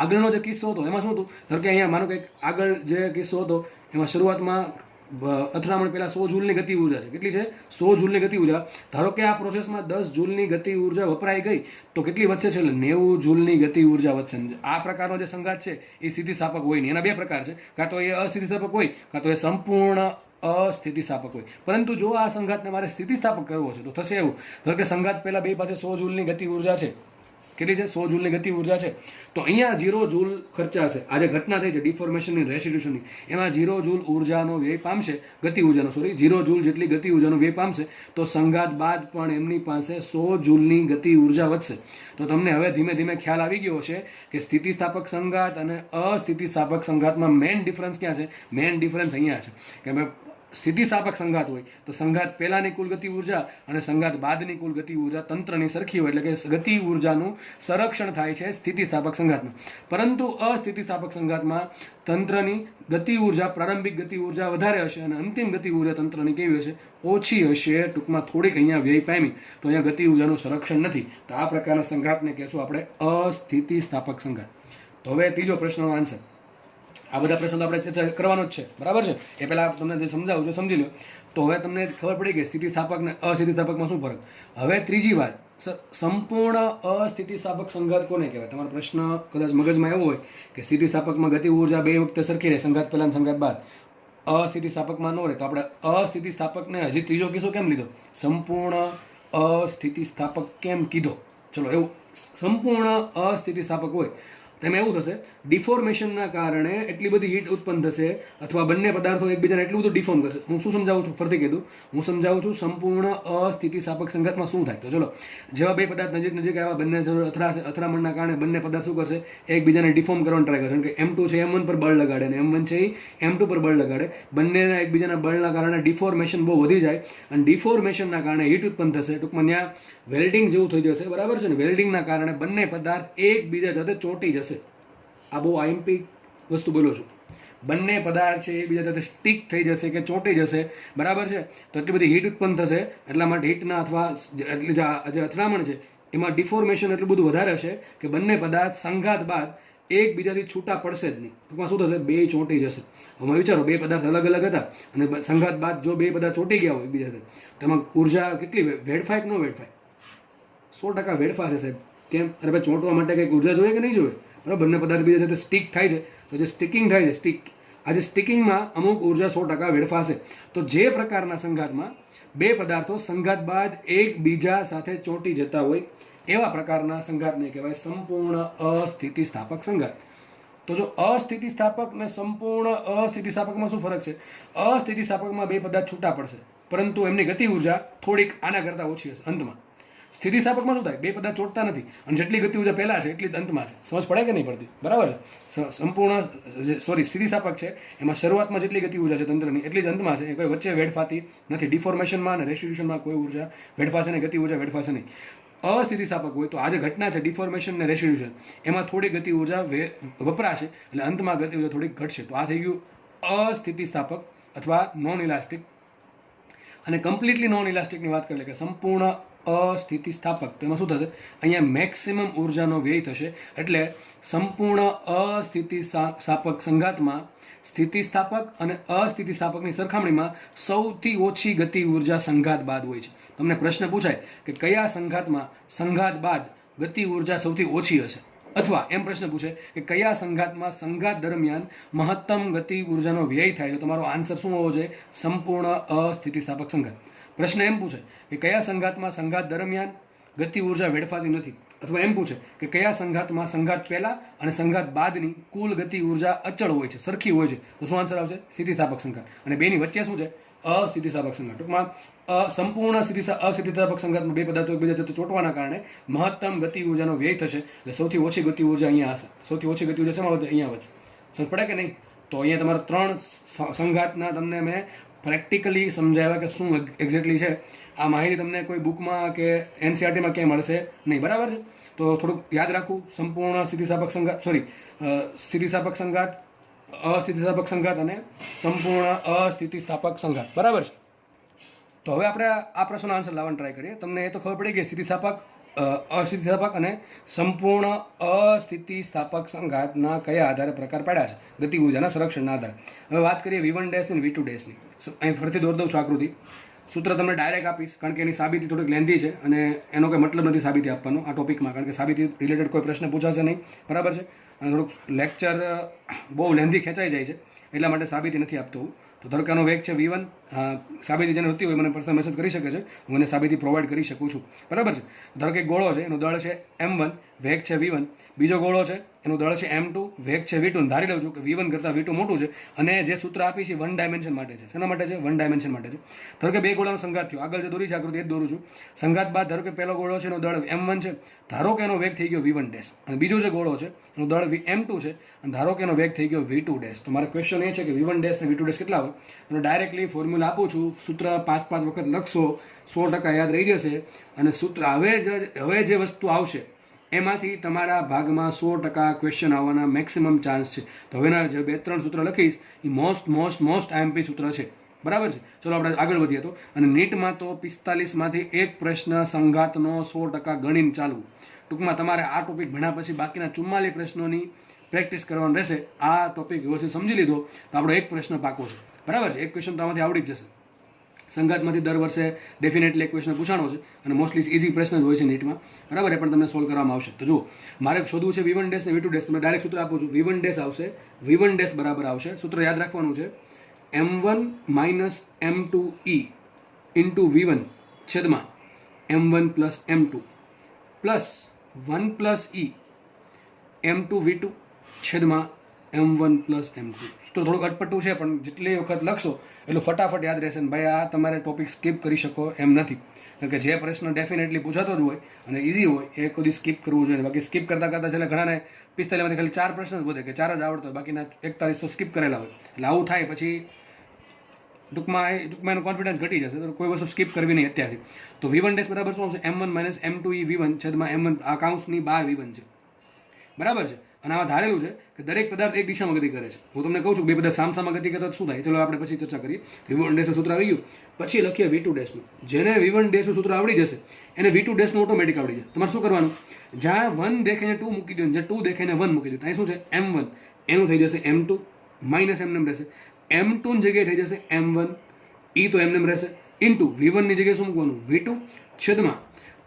આગળનો જે કિસ્સો હતો એમાં શું હતું? ધારો કે અહીંયા માનો કે આગળ જે કિસ્સો હતો એમાં શરૂઆતમાં અથડામણ પહેલા 100 જૂલની ગતિ ઉર્જા છે. કેટલી છે? 100 જૂલની ગતિ ઉર્જા. ધારો કે આ પ્રોસેસમાં 10 જૂલની ગતિ ઉર્જા વપરાઈ ગઈ તો કેટલી વધશે છે? 90 જૂલની ગતિ ઉર્જા વધશે. આ પ્રકારનો જે સંઘાત છે એ સ્થિતિસ્થાપક હોય નહીં. એના બે પ્રકાર છે, કાં તો એ અસ્થિતિસ્થાપક હોય કાં તો એ સંપૂર્ણ અસ્થિતિસ્થાપક હોય. પરંતુ જો આ સંઘાતને મારે સ્થિતિસ્થાપક કરવો છે તો થશે એવું, ધારો કે સંઘાત પહેલા બે પાસે 100 જૂલની ગતિ ઉર્જા છે. કેટલી છે? 100 જૂલની ગતિ ઉર્જા છે. તો અહીંયા 0 જૂલ ખર્ચાશે. આ જે ઘટના થઈ છે ડિફોર્મેશનની રેસ્ટિટ્યુશનની, એમાં 0 જૂલ ઉર્જાનો વ્યય પામશે, ગતિ ઉર્જાનો 0 જૂલ જેટલી ગતિ ઉર્જાનો વ્યય પામશે. તો સંઘાત બાદ પણ એમની પાસે 100 જૂલની ગતિ ઉર્જા વધશે. તો તમને હવે ધીમે ધીમે ખ્યાલ આવી ગયો છે કે સ્થિતિસ્થાપક સંઘાત અને અસ્થિતિસ્થાપક સંઘાતમાં મેઇન ડિફરન્સ ક્યાં છે? મેઇન ડિફરન્સ અહીંયા છે કે ભાઈ સ્થિતિસ્થાપક સંઘાત હોય તો સંઘાત પહેલાની કુલ ગતિ ઉર્જા અને સંઘાત બાદની કુલ ગતિ ઉર્જા તંત્રની સરખી હોય, એટલે કે ગતિ ઉર્જાનું સંરક્ષણ થાય છે સ્થિતિસ્થાપક સંઘાતમાં. પરંતુ અસ્થિતિસ્થાપક સંઘાતમાં તંત્રની ગતિ ઉર્જા, પ્રારંભિક ગતિ ઉર્જા વધારે હશે અને અંતિમ ગતિ ઉર્જા તંત્રની કેવી હશે? ઓછી હશે. ટૂંકમાં થોડીક અહીંયા વ્યય પામી તો અહીંયા ગતિ ઉર્જાનું સંરક્ષણ નથી. તો આ પ્રકારના સંઘાતને કહેશું આપણે અસ્થિતિસ્થાપક સંઘાત. તો હવે ત્રીજો પ્રશ્નનો આન્સર. આ બધા પ્રશ્નો આપણે ચર્ચા કરવાનો જ છે, બરાબર છે. એ પહેલાં તમને જે સમજાવું છું સમજી લો. તો હવે તમને ખબર પડી ગઈ સ્થિતિસ્થાપક ને અસ્થિતિસ્થાપકમાં શું ફરક. હવે ત્રીજી વાત, સંપૂર્ણ અસ્થિતિસ્થાપક સંઘાત કોને કહેવાય? તમારો પ્રશ્ન કદાચ મગજમાં એવો હોય કે સ્થિતિસ્થાપકમાં ગતિ ઉર્જા બે વખતે સરખી રહે, સંઘાત પહેલા સંઘાત બાદ, અસ્થિતિસ્થાપકમાં ન રહે. તો આપણે અસ્થિતિસ્થાપકને હજી ત્રીજો કિસ્સો કેમ લીધો? સંપૂર્ણ અસ્થિતિસ્થાપક કેમ કીધો? ચલો, એવું સંપૂર્ણ અસ્થિતિસ્થાપક હોય તેમાં એવું થશે, ડિફોર્મેશનના કારણે એટલી બધી હીટ ઉત્પન્ન થશે અથવા બંને પદાર્થો એકબીજાને એટલું બધું ડિફોર્મ કરશે. હું શું સમજાવું છું? ફરીથી કીધું, હું સમજાવું છું સંપૂર્ણ અસ્થિતિસ્થાપક સંઘાતમાં શું થાય. તો ચલો, જેવા બે પદાર્થ નજીક નજીક આવ્યા, બંને અથડાશે, અથડામણના કારણે બંને પદાર્થ શું કરશે? એકબીજાને ડિફોર્મ કરવાનો ટ્રાય કરશે. કે M2 છે M1 પર બળ લગાડે અને M1 છે એ M2 પર બળ લગાડે. બંનેના એકબીજાના બળના કારણે ડિફોર્મેશન બહુ વધી જાય અને ડિફોર્મેશનના કારણે હીટ ઉત્પન્ન થશે. ટૂંકમાં ત્યાં વેલ્ડિંગ જેવું થઈ જશે, બરાબર છે ને? વેલ્ડિંગના કારણે બંને પદાર્થ એકબીજા સાથે ચોંટી જશે. આ બહુ આઈએમપી વસ્તુ બોલો છું. બંને પદાર્થ છે એ બીજા સાથે સ્ટીક થઈ જશે કે ચોંટી જશે, બરાબર છે? તો એટલી બધી હીટ ઉત્પન્ન થશે. એટલા માટે હીટના અથવા એટલી જે અથડામણ છે એમાં ડિફોર્મેશન એટલું બધું વધારે છે કે બંને પદાર્થ સંઘાત બાદ એકબીજાથી છૂટા પડશે જ નહીં. ટૂંકમાં શું થશે? બે ચોંટી જશે. હવે વિચારો, બે પદાર્થ અલગ અલગ હતા અને સંઘાત બાદ જો બે પદાર્થ ચોંટી ગયા હોય એકબીજાથી, તો એમાં ઉર્જા કેટલી વેડફાય કે ન વેડફાય? 100% વેડફાશે સાહેબ. કેમ? અરે ભાઈ, ચોંટવા માટે કંઈક ઉર્જા જોઈએ કે નહીં જોઈએ? બરાબર, બંને પદાર્થ બીજા સાથે સ્ટીક થાય છે, તો જે સ્ટિકિંગ થાય છે, આજે સ્ટિકિંગમાં અમુક ઉર્જા 100% વેડફાશે. તો જે પ્રકારના સંઘાતમાં બે પદાર્થો સંઘાત બાદ એકબીજા સાથે ચોંટી જતા હોય એવા પ્રકારના સંઘાતને કહેવાય સંપૂર્ણ અસ્થિતિસ્થાપક સંઘાત. તો જો અસ્થિતિસ્થાપક ને સંપૂર્ણ અસ્થિતિસ્થાપકમાં શું ફરક છે? અસ્થિતિસ્થાપકમાં બે પદાર્થ છૂટા પડશે, પરંતુ એમની ગતિ ઉર્જા થોડીક આના કરતાં ઓછી હશે અંતમાં. સ્થિતિસ્થાપકમાં શું થાય? બે પદાર્થ ચોટતા નથી અને જેટલી ગતિ ઉર્જા પહેલા છે એટલી જ અંતમાં છે. સમજ પડે કે નહીં પડતી? બરાબર છે. સ્થિતિસ્થાપક છે એમાં શરૂઆતમાં જેટલી ગતિ ઉર્જા છે તંત્રની એટલી જ અંતમાં છે. એ કોઈ વચ્ચે વેડફાતી નથી. ડિફોર્મેશનમાં અને રેસ્ટિટ્યુશનમાં કોઈ ઉર્જા વેડફાશે નહીં, ગતિ ઉર્જા વેડફાશે નહીં. અસ્થિતિસ્થાપક હોય તો આ જે ઘટના છે ડિફોર્મેશન અને રેસ્ટિટ્યુશન, એમાં થોડી ગતિ ઉર્જા વપરાશે એટલે અંતમાં ગતિ ઉર્જા થોડીક ઘટશે. તો આ થઈ ગયું અસ્થિતિસ્થાપક અથવા નોન ઇલાસ્ટિક. અને કમ્પ્લીટલી નોન ઇલાસ્ટિકની વાત કરીએ કે સંપૂર્ણ અસ્થિતિસ્થાપક, તો એમાં શું થશે? અહીંયા મેક્સિમમ ઉર્જાનો વ્યય થશે. એટલે સંપૂર્ણ અસ્થિતિસ્થાપક સંઘાતમાં સ્થિતિસ્થાપક અને અસ્થિતિસ્થાપકની સરખામણીમાં સૌથી ઓછી ગતિ ઉર્જા સંઘાત બાદ હોય છે. તમને પ્રશ્ન પૂછાય કે કયા સંઘાતમાં સંઘાત બાદ ગતિ ઉર્જા સૌથી ઓછી હશે, અથવા એમ પ્રશ્ન પૂછે કે કયા સંઘાતમાં સંઘાત દરમિયાન મહત્તમ ગતિ ઉર્જાનો વ્યય થાય, તો તમારો આન્સર શું હોવો જોઈએ? સંપૂર્ણ અસ્થિતિસ્થાપક સંઘાત. પ્રશ્ન એમ પૂછે કે કયા સંઘાતમાં સંઘાત દરમિયાન ગતિ ઉર્જા વેડફાતી નથી, અથવા એમ પૂછે કે કયા સંઘાતમાં સંઘાત પહેલા અને સંઘાત બાદની કુલ ગતિ ઉર્જા અચળ હોય છે, સરખી હોય છે, તો શું આન્સર આવશે? સ્થિતિસ્થાપક સંઘાત. અને બેની વચ્ચે શું છે? અસ્થિતિસ્થાપક સંઘાત. ટૂંકમાં સંપૂર્ણ અસ્થિતિસ્થાપક સંઘાતમાં બે પદાર્થો એકબીજા સાથે ચોંટવાના કારણે મહત્તમ ગતિ ઉર્જાનો વ્યય થશે. એટલે સૌથી ઓછી ગતિ ઉર્જા અહીંયા હશે. સૌથી ઓછી ગતિ ઉર્જા શેમાં વધે? અહીંયા વધશે. સમજ પડે કે નહીં? તો અહીંયા તમારા 3 સંઘાતના તમને મેં પ્રેક્ટિકલી સમજાવ્યા કે શું એક્ઝેક્ટલી છે. આ માહિતી તમને કોઈ બુકમાં કે એનસીઆરટીમાં ક્યાંય મળશે નહીં. બરાબર છે? તો થોડુંક યાદ રાખવું. સંપૂર્ણ સ્થિતિસ્થાપક સંઘાત, સ્થિતિસ્થાપક સંઘાત, અસ્થિતિસ્થાપક સંઘાત અને સંપૂર્ણ અસ્થિતિસ્થાપક સંઘાત. બરાબર છે? તો હવે આપણે આ પ્રશ્નનો આન્સર લાવવાનો ટ્રાય કરીએ. તમને એ તો ખબર પડી કે સ્થિતિસ્થાપક, અસ્થિતિસ્થાપક અને સંપૂર્ણ અસ્થિતિસ્થાપક સંઘાતના કયા આધારે પ્રકાર પાડ્યા છે ગતિ ઉર્જાના સંરક્ષણના આધારે. હવે વાત કરીએ V1 અને V2 ની. અહીં ફરીથી દોર દઉં છું આકૃતિ. સૂત્ર તમને ડાયરેક્ટ આપીશ કારણ કે એની સાબિતી થોડીક લેન્ધી છે અને એનો કોઈ મતલબ નથી સાબિતી આપવાનો આ ટોપિકમાં, કારણ કે સાબિતી રિલેટેડ કોઈ પ્રશ્ન પૂછાશે નહીં. બરાબર છે? અને થોડુંક લેક્ચર બહુ લેન્ધી ખેંચાઈ જાય છે એટલા માટે સાબિતી નથી આપતો હું. તો ધારો કે આનો વેગ છે V1. સાબિતી જેને હોતી હોય મને પર્સનલ મેસેજ કરી શકે છે, હું એને સાબિતી પ્રોવાઈડ કરી શકું છું. બરાબર છે? ધારો કે ગોળો છે, એનું દળ છે M1, વેગ છે V1. બીજો ગોળો છે, એનું દળ છે M2, વેગ છે V2. ધારી લઉં છું કે V1 કરતાં V2 મોટું છે અને જે સૂત્ર આપી છે 1 ડાયમેન્શન માટે છે. શેના માટે છે? 1 ડાયમેન્શન માટે છે. ધારો કે બે ગોળાનો સંઘાત થયો. આગળ જે દોરી છે આકૃતિ એ જ દોરું છું. સંઘાત બાદ ધારો કે પહેલો ગોળો છે એનો દળ M1 છે, ધારો કે એનો વેગ થઈ ગયો V1 ડેશ, અને બીજો જે ગોળો છે એનું દળ M2 છે અને ધારો કે એનો વેગ થઈ ગયો V2 ડેશ. તો મારો ક્વેશ્ચન એ છે કે V1 ડેશ અને V2 ડેશ કેટલા હોય? અને ડાયરેક્ટલી ફોર્મ્યુલા આપું છું. સૂત્ર 5 વખત લખશો, 100% યાદ રહી જશે. અને સૂત્ર હવે જે વસ્તુ આવશે એમાંથી તમારા ભાગમાં 100% ક્વેશ્ચન આવવાના મેક્સિમમ ચાન્સ છે. તો હવેના જે 2-3 સૂત્ર લખીશ એ મોસ્ટ IMP સૂત્ર છે. બરાબર છે? ચલો આપણે આગળ વધીએ. તો અને નીટમાં તો 45માંથી એક પ્રશ્ન સંઘાતનો 100% ગણીને ચાલવું. ટૂંકમાં તમારે આ ટોપિક ભણ્યા પછી બાકીના 44 પ્રશ્નોની પ્રેક્ટિસ કરવાનું રહેશે. આ ટોપિક વ્યવસ્થિત સમજી લીધો તો આપણો એક પ્રશ્ન પાકો છે. બરાબર છે? એક ક્વેશ્ચન તો આમાંથી આવડી જ જશે. સંઘાતમાંથી દર વર્ષે ડેફિનેટલી એક ક્વેશ્ચન પૂછાણો છે અને મોસ્ટલી ઇઝી પ્રશ્ન જ હોય છે નીટમાં. બરાબર? એ પણ તમને સોલ્વ કરવામાં આવશે. તો જુઓ, મારે શોધવું છે V1 ડેશ ને V2 ડેશ. તમે ડાયરેક્ટ સૂત્ર આપું છું. V1 ડેશ આવશે, V1 ડેશ બરાબર આવશે. સૂત્ર યાદ રાખવાનું છે M1 - M2E ઇન્ટુ V1 છેદમાં M1 + M2 plus 1 + E M2 V2 છેદમાં M1 + M2. તો થોડુંક અટપટું છે પણ જેટલી વખત લખશો એટલું ફટાફટ યાદ રહેશે. ને ભાઈ આ તમારે ટોપિક સ્કીપ કરી શકો એમ નથી, કારણ કે જે પ્રશ્ન ડેફિનેટલી પૂછાતો જ હોય અને ઇઝી હોય એ કોઈ સ્કીપ કરવું જોઈએ. બાકી સ્કીપ કરતાં છેલ્લે ઘણાને 45માંથી ખાલી 4 પ્રશ્ન જ વધે કે 4 જ આવડતો હોય, બાકીના 41 તો સ્કીપ કરેલા હોય. એટલે આવું થાય પછી ટૂંકમાં એનો કોન્ફિડન્સ ઘટી જશે. તો કોઈ વસ્તુ સ્કીપ કરવી નહીં અત્યારથી. તો V1 ડેશ બરાબર શું આવશે? M1 - M2E V1 છેદમાં M1, આ કાઉન્સની બહાર V1 છે. બરાબર છે? અને આમાં ધારેલું છે કે દરેક પદાર્થ એક દિશામાં ગતિ કરે છે. હું તમને કહું છું બે પદાર્થ સામસામા ગતિ કરતા શું થાય, ચલો આપણે પછી ચર્ચા કરીએ. V1 ડેશનું સૂત્ર આવી ગયું, પછી લખીએ V2 ડેશનું. જેને V1 ડેશનું સૂત્ર આવડી જશે એને V2 ડેશનું ઓટોમેટિક આવડી જાય. તમારે શું કરવાનું, જ્યાં 1 દેખાઈને 2 મૂકી દો, જ્યાં 2 દેખાઈને 1 મૂકી દો, ત્યાં શું છે M1, એનું થઈ જશે M2 માઇનસ એમને રહેશે. M2 ની જગ્યાએ થઈ જશે M1, એ તો એમને રહેશે, ઇન્ટુ V1 ની જગ્યાએ શું મૂકવાનું V2 છેદમાં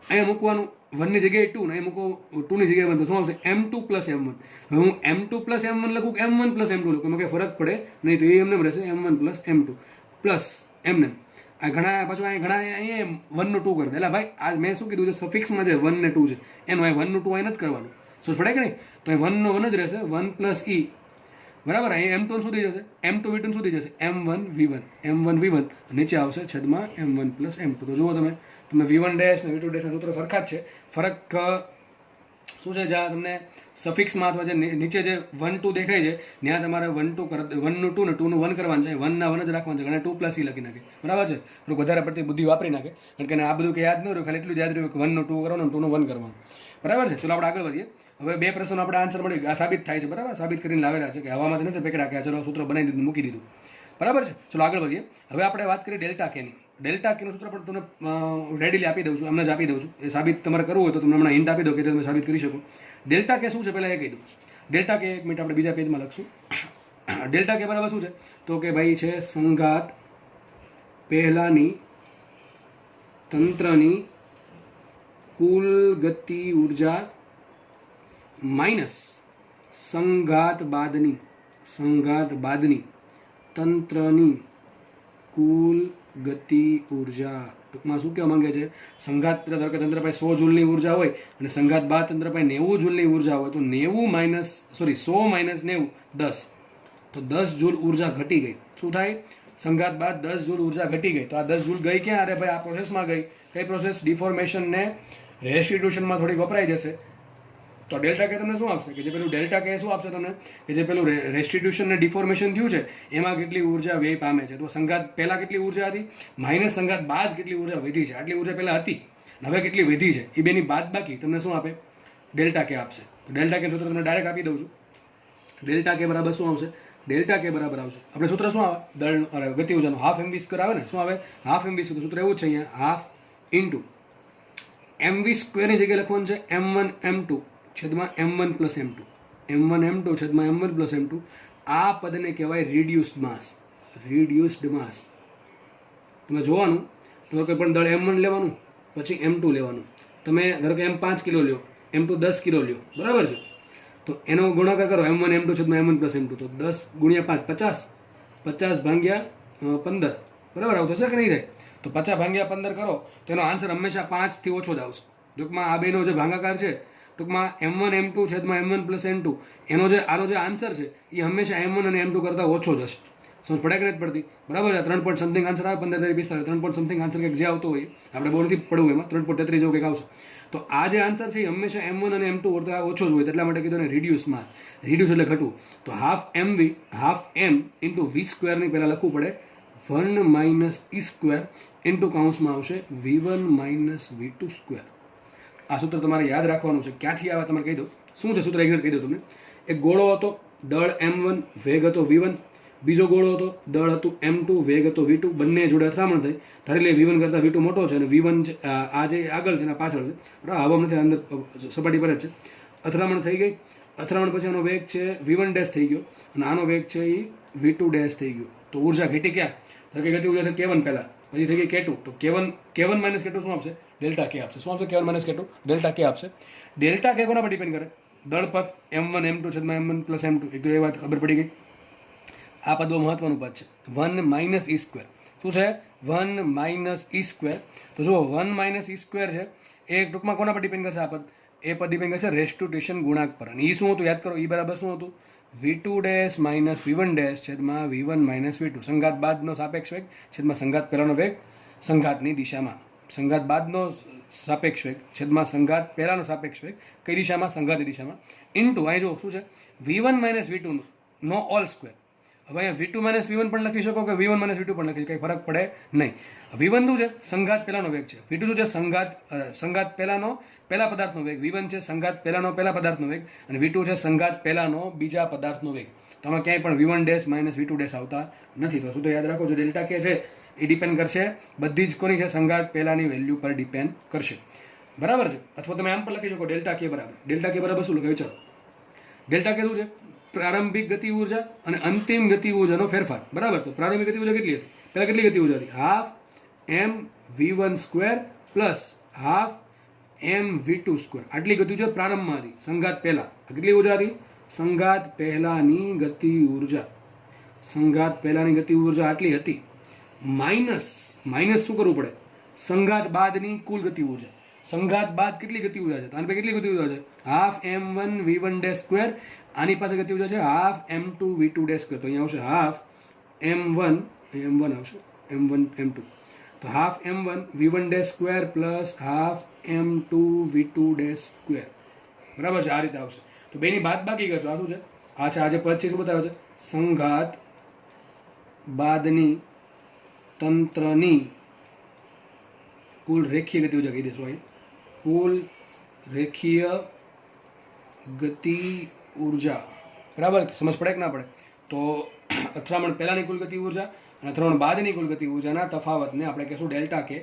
અહીંયા મૂકવાનું 1 ની જગ્યાએ 2 ને અહીં મૂકો 2 ની જગ્યાએ 1, તો શું આવશે M2 પ્લસ M1. હવે હું M2 પ્લસ M1 લખું કે M1 પ્લસ M2 લખું, એમાં કંઈ ફરક પડે નહીં, તો એ એમને રહેશે M1 પ્લસ M2 પ્લસ એમને. આ ઘણા પાછું અહીંયા ઘણા અહીંયા 1 નું 2 કરી દે. એટલે ભાઈ આ મેં શું કીધું છે, સફિક્સમાં જે 1 ને 2 છે એનું અહીં 1 નું 2 અહીં નથી કરવાનું, શું પડે કે નહીં, તો અહીં 1 નો 1 જ રહેશે, 1 પ્લસ E બરાબર. અહીં M2 શું થઈ જશે, M2 V2 શું થઈ જશે M1 V1, M1 V1 નીચે આવશે છેદમાં M1 પ્લસ M2. તો જુઓ તમે V1 ડેશ ને V2 ડેશના સૂત્ર સરખા જ છે. ફરક શું છે, જ્યાં તમને સફિક્સમાં અથવા જે નીચે જે 1 2 દેખાય છે ત્યાં તમારે 1 2 1 નું 2 ને 2 નું 1 કરવાનું છે, 1 ના 1 જ રાખવાનું છે, ઘણા 2 પ્લસ E લખી નાખે, બરાબર છે. થોડુંક વધારે પડતી બુદ્ધિ વાપરી નાખે, કારણ કે આ બધું કે યાદ ન રહ્યું, ખાલી એટલું જ યાદ રહ્યું કે 1 નું 2 કરવાનું, 2 નું 1 કરવાનું, બરાબર છે. ચલો આપણે આગળ વધીએ. હવે બે પ્રશ્નો આપણે આન્સર મળી ગયા, આ સાબિત થાય છે, બરાબર, સાબિત કરીને લાવેલા છે કે હવામાં નથી પેકડા કે ચલો સૂત્ર બનાવી દીધું, મૂકી દીધું, બરાબર છે. ચલો આગળ વધીએ. હવે આપણે વાત કરીએ ડેલ્ટા કેની. ડેલ્ટા કેનું સૂત્ર પણ તમને રેડીલી આપી દઉં છું, અમને જ આપી દઉં છું. એ સાબિત તમારે કરવું હોય તો તમને હમણાં હિન્ટ આપી દો કે તમે સાબિત કરી શકો. ડેલ્ટા કે શું છે પહેલાં એ કહી દઉં. ડેલ્ટા કે 1 મિનિટ આપણે બીજા પેજમાં લખશું. ડેલ્ટા કે બરાબર શું છે, તો કે ભાઈ છે સંઘાત પહેલાની તંત્રની કુલ ગતિ ઉર્જા માઇનસ સંઘાત બાદની તંત્રની કુલ ગતિ ઉર્જા. ટૂંકમાં શું કહેવા માંગે છે, સંઘાત ધારો કે તંત્ર પાસે 100 જૂલની ઉર્જા હોય અને સંઘાત બાદ તંત્ર પાસે 90 જૂલની ઉર્જા હોય, તો 100 માઇનસ 90 10, તો 10 જૂલ ઉર્જા ઘટી ગઈ. શું થાય, સંઘાત બાદ 10 જૂલ ઉર્જા ઘટી ગઈ. તો આ 10 જૂલ ગઈ ક્યાં, અરે ભાઈ આ પ્રોસેસમાં ગઈ. કઈ પ્રોસેસ, ડિફોર્મેશન ને રેસ્ટિટ્યુશનમાં થોડીક વપરાઈ જશે. તો ડેલ્ટા કે તમને શું આપશે, કે જે પેલું ડેલ્ટા કે શું આપશે તમને, કે જે પેલું રેસ્ટિટ્યુશન ને ડિફોર્મેશન થયું છે એમાં કેટલી ઉર્જા વ્યય પામે છે. તો સંઘાત પહેલાં કેટલી ઉર્જા હતી માઇનસ સંઘાત બાદ કેટલી ઉર્જા વધી છે, આટલી ઉર્જા પહેલાં હતી હવે કેટલી વધી છે, એ બેની બાદ બાકી તમને શું આપે, ડેલ્ટા કે આપશે. તો ડેલ્ટા કે સૂત્ર તમને ડાયરેક્ટ આપી દઉં છું. ડેલ્ટા કે બરાબર શું આવશે, ડેલ્ટા કે બરાબર આવશે આપણે સૂત્ર શું આવે, દળ ગતિ ઉર્જાનું હાફ mv સ્ક્વેર આવે ને, શું આવે હાફ mv સ્ક્વેર. સૂત્ર એવું જ છે અહીંયા, હાફ ઇન્ટુ mv સ્ક્વેરની જગ્યાએ લખવાનું છે M1 M2 છેદમાં M1 plus M2, M1 M2 છેદમાં M1 પ્લસ M2. આ પદને કહેવાય રિડ્યુસ્ડ માસ. તમે જોવાનું, તમે કોઈ પણ દળ M1 લેવાનું, પછી M2 લેવાનું. તમે ધારો કે M5 કિલો લ્યો, M2 10 કિલો લ્યો, બરાબર છે, તો એનો ગુણાકાર કરો M1 M2 છેદમાં M1 પ્લસ M2, તો 10 ગુણ્યા 5 50 ભાગ્યા 15, બરાબર આવું થશે કે નહીં થાય. તો 50 ભાગ્યા 15 કરો તો એનો આન્સર હંમેશા 5 થી ઓછો જ આવશે. ટૂંકમાં આ બેનો જે ભાગાકાર છે, ટૂંકમાં M1 M2 છેદમાં M1 પ્લસ M2, આનો જે આન્સર છે એ હંમેશા M1 અને M2 કરતાં ઓછો જ હશે. સમજ પડે કે નથી પડતી, બરાબર છે. 3 પોઈન્ટ સમથિંગ આન્સર આવે, 15 45 3 પોઈન્ટ સમથિંગ આન્સર કંઈક જે આવતો હોય, આપણે બહુ નથી પડવું એમાં, 3.33 જેવું કંઈક આવશે. તો આ જે આન્સર છે એ હંમેશા M1 અને M2 કરતાં ઓછો જ હોય, એટલા માટે કીધું ને રિડ્યુસ માસ. રિડ્યુસ એટલે ઘટવું. તો હાફ m ઇન્ટુ v સ્ક્વેરની પહેલાં લખવું પડે 1 માઇનસ E સ્ક્વેર ઇન્ટુ કાઉન્સમાં આવશે V1 માઇનસ V2 સ્ક્વેર. આ સૂત્ર તમારે યાદ રાખવાનું છે. ક્યાંથી આવે તમારે કહી દો, શું છે સૂત્ર એક્ઝેક્ટ કહી દો તમને. એક ગોળો હતો, દળ M1, વેગ હતો V1. બીજો ગોળો હતો, દળ હતું M2, વેગ હતો V2. બંને જોડે અથડામણ થઈ, ધારી લે V1 કરતાં V2 મોટો છે અને V1 આ જે આગળ છે એના પાછળ છે, બરાબર, હવામાં નથી, અંદર સપાટી પર જ છે. અથડામણ થઈ ગઈ. અથડામણ પછી આનો વેગ છે V1 ડેશ થઈ ગયો અને આનો વેગ છે એ V2 ડેશ થઈ ગયો. તો ઉર્જા ઘટી ક્યાં, તો કે ગતિ ઉર્જા છે K1 પહેલાં, પછી થઈ ગઈ K2. તો K1 માઇનસ K2 શું આપશે, ડેલ્ટા K આપશે. શું આપશે, K1 minus K2 delta K આપશે. ડેલ્ટા K કોના પર ડિપેન્ડ કરે, દળ પર M1 M2 છેદમાં M1 પ્લસ M2. એક તો એ વાત ખબર પડી ગઈ. આ પદ બહુ મહત્વનું પદ છે, 1 માઇનસ E સ્ક્વેર. શું છે, 1 માઇનસ E સ્ક્વેર. તો જુઓ 1 માઇનસ E સ્ક્વેર છે એ ટૂંકમાં કોના પર ડિપેન્ડ કરશે, આ પદ એ પર ડિપેન્ડ કરશે રેસ્ટિટ્યુશન ગુણાંક પર. અને એ શું હતું યાદ કરો, એ બરાબર શું હતું, V2 dash minus V1 dash છેદમાં V1 માઇનસ V2. સંઘાત બાદનો સાપેક્ષ વેગ છેદમાં સંઘાત પહેલાનો વેગ સંઘાતની દિશામાં. સંઘાત બાદનો સાપેક્ષ વેગ છેદમાં સંઘાત પહેલાનો સાપેક્ષ વેગ કઈ દિશામાં, સંઘાતની દિશામાં. ઇન્ટુ અહીં જો શું છે V1 માઇનસ V2 નો ઓલ સ્ક્વેર. હવે અહીંયા V2 માઇનસ V1 પણ લખી શકો કે V1 માઇનસ V2 પણ લખી કંઈ ફરક પડે નહીં. V1 શું છે? સંઘાત પહેલાનો વેગ છે. V2 શું છે? સંઘાત પહેલાનો પહેલા પદાર્થનો વેગ. V1 છે સંઘાત પહેલાનો પહેલા પદાર્થનો વેગ અને V2 છે સંઘાત પહેલાનો બીજા પદાર્થનો વેગ. તો આમાં ક્યાંય પણ V1 dash minus V2 dash આવતા નથી. તો શું તો યાદ રાખો, જો ડેલ્ટા કે છે એ ડિપેન્ડ કરશે બધી જ કોની છે? સંઘાત પહેલાની વેલ્યુ પર ડિપેન્ડ કરશે. બરાબર છે? અથવા તમે આમ પણ લખી શકો ડેલ્ટા કે બરાબર. ડેલ્ટા કે બરાબર શું લખે વિચારો. ડેલ્ટા કે શું છે? પ્રારંભિક ગતિ ઉર્જા અને અંતિમ ગતિ ઉર્જાનો ફેરફાર. બરાબર? તો પ્રારંભિક ગતિ ઉર્જા કેટલી હતી? પહેલા કેટલી ગતિ ઉર્જા હતી? Half M V1 square plus half M V2 square. આટલી ગતિ ઉર્જા પ્રારંભમાં હતી સંઘાત પહેલા. કેટલી ઉર્જા હતી? સંઘાત પહેલાની ગતિ ઉર્જા. સંઘાત પહેલાની ગતિ ઉર્જા આટલી હતી. માઇનસ શું કરવું પડે? સંઘાત બાદની કુલ ગતિ ઉર્જા. સંઘાત બાદ કેટલી ગતિ ઉર્જા છે? તો આની પાસે કેટલી ગતિ ઉર્જા છે? Half M1 V1 dash square. આની પાસે ગતિ ઉર્જા છે half M2 V2 dash square. તો અહીંયા આવશે હાફ M1 આવશે M1 M2. તો half M1 V1 dash square plus half M2 V2 dash square. બરાબર છે? આ રીતે આવશે. તો બેની બાદબાકી કરશો. આ શું છે? આ છે આજે પદ છે શું બતાવે છે? સંઘાત બાદની તંત્રની કુલ રેખીય ગતિ ઉર્જા કહી દેશો. અહીં કુલ રેખીય ગતિ ઉર્જા. બરાબર? સમજ પડે કે ના પડે? તો અથડામણ પહેલાની કુલ ગતિ ઉર્જા અને અથડામણ બાદની કુલ ગતિ ઉર્જાના તફાવતને આપણે કહેશું ડેલ્ટા કે.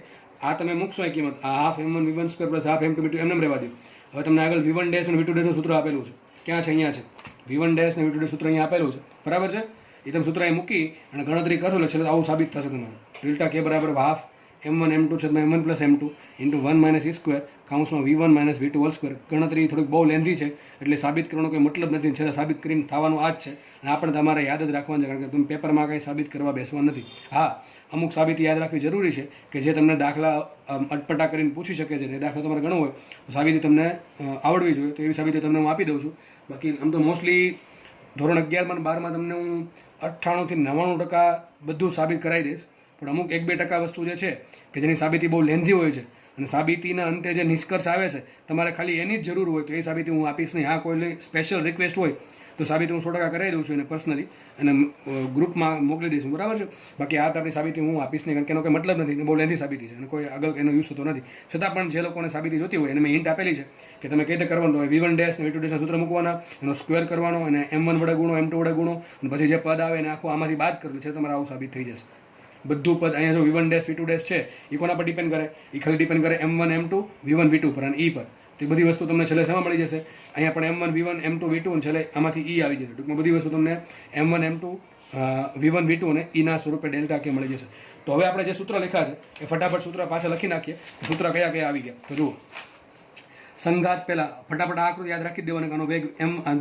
આ તમે મૂકશો એ કિંમત, આ half M1 V1 square plus half M2 V2 એમને રહેવા દો. હવે તમને આગળ V1 ડેશ અને V2 ડેશનું સૂત્ર આપેલું છે. ક્યાં છે? અહીંયા છે. V1 ડેશ અને V2 ડેશ સૂત્ર અહીંયા આપેલું છે. બરાબર છે? એ તમે સૂત્ર અહીં મૂકી અને ગણતરી કરશો એટલે છેલ્લે આવું સાબિત થશે તમારું. ડેલ્ટા કે બરાબર હાફ M1 M2 છેદમાં M1 plus M2 into 1 minus E square કાઉન્સમાં V1 minus V2 whole square. ગણતરી થોડીક બહુ લેન્ધી છે એટલે સાબિત કરવાનો કોઈ મતલબ નથી. છેલ્લે સાબિત કરીને થવાનું આ જ છે અને આપણે તમારે યાદ જ રાખવાનું છે કારણ કે તમે પેપરમાં કંઈ સાબિત કરવા બેસવા નથી. હા, અમુક સાબિતી યાદ રાખવી જરૂરી છે કે જે તમને દાખલા અટપટા કરીને પૂછી શકે છે. એ દાખલા તમારે ગણવું હોય તો સાબિતી તમને આવડવી જોઈએ. તો એવી સાબિતી તમને હું આપી દઉં છું. બાકી આમ તો મોસ્ટલી ધોરણ 11માં અને 12માં તમને હું 98 થી 99% બધું સાબિત કરાવી દઈશ. પણ અમુક 1-2% વસ્તુ જે છે કે જેની સાબિતી બહુ લેન્ધી હોય છે અને સાબિતીના અંતે જે નિષ્કર્ષ આવે છે તમારે ખાલી એની જ જરૂર હોય તો એ સાબિતી હું આપીશ નહીં. હા, કોઈ સ્પેશિયલ રિક્વેસ્ટ હોય તો સાબિતી હું 100% કરાવી દઉં છું એને પર્સનલી અને ગ્રુપમાં મોકલી દઈશું. બરાબર છે? બાકી આ ટાઈપની સાબિતી હું આપીશ નહીં કારણ કે એનો કોઈ મતલબ નથી. બહુ લેન્ધી સાબિતી છે અને કોઈ આગળ એનો યુઝ થતો નથી. છતાં પણ જે લોકોને સાબિતી જોતી હોય એને મેં હિન્ટ આપેલી છે કે તમે કઈ રીતે કરવાનું હોય. V1 ડેશ અને V2 ડેશના સૂત્ર મૂકવાના, એનો સ્ક્વેર કરવાનો અને M1 વડે ગુણો, M2 વડે ગુણો અને પછી જે પદ આવે એને આખું આમાંથી બાદ કરવું છે. તમારે આવું સાબિત થઈ જશે. બધું પદ અહીંયા જો V1 ડેશ V2 ડેશ છે એ કોના પર ડિપેન્ડ કરે? એ ખાલી ડિપેન્ડ કરે M1 M2 V1 V2 પર અને E પર. તો એ બધી વસ્તુ તમને છેલ્લે શેમાં મળી જશે? અહીંયા પણ M1 V1 M2 V2 અને છેલ્લે આમાંથી E આવી જશે. ટૂંકમાં બધી વસ્તુ તમને M1 M2 V1 V2 અને Eના સ્વરૂપે ડેલ્ટા કે મળી જશે. તો હવે આપણે જે સૂત્ર લખ્યા છે એ ફટાફટ સૂત્ર પાછા લખી નાખીએ. સૂત્ર કયા કયા આવી ગયા તો જુઓ. સંઘાત પહેલા ફટાફટ આ આકૃતિ યાદ રાખી દેવાનું. આનો વેગ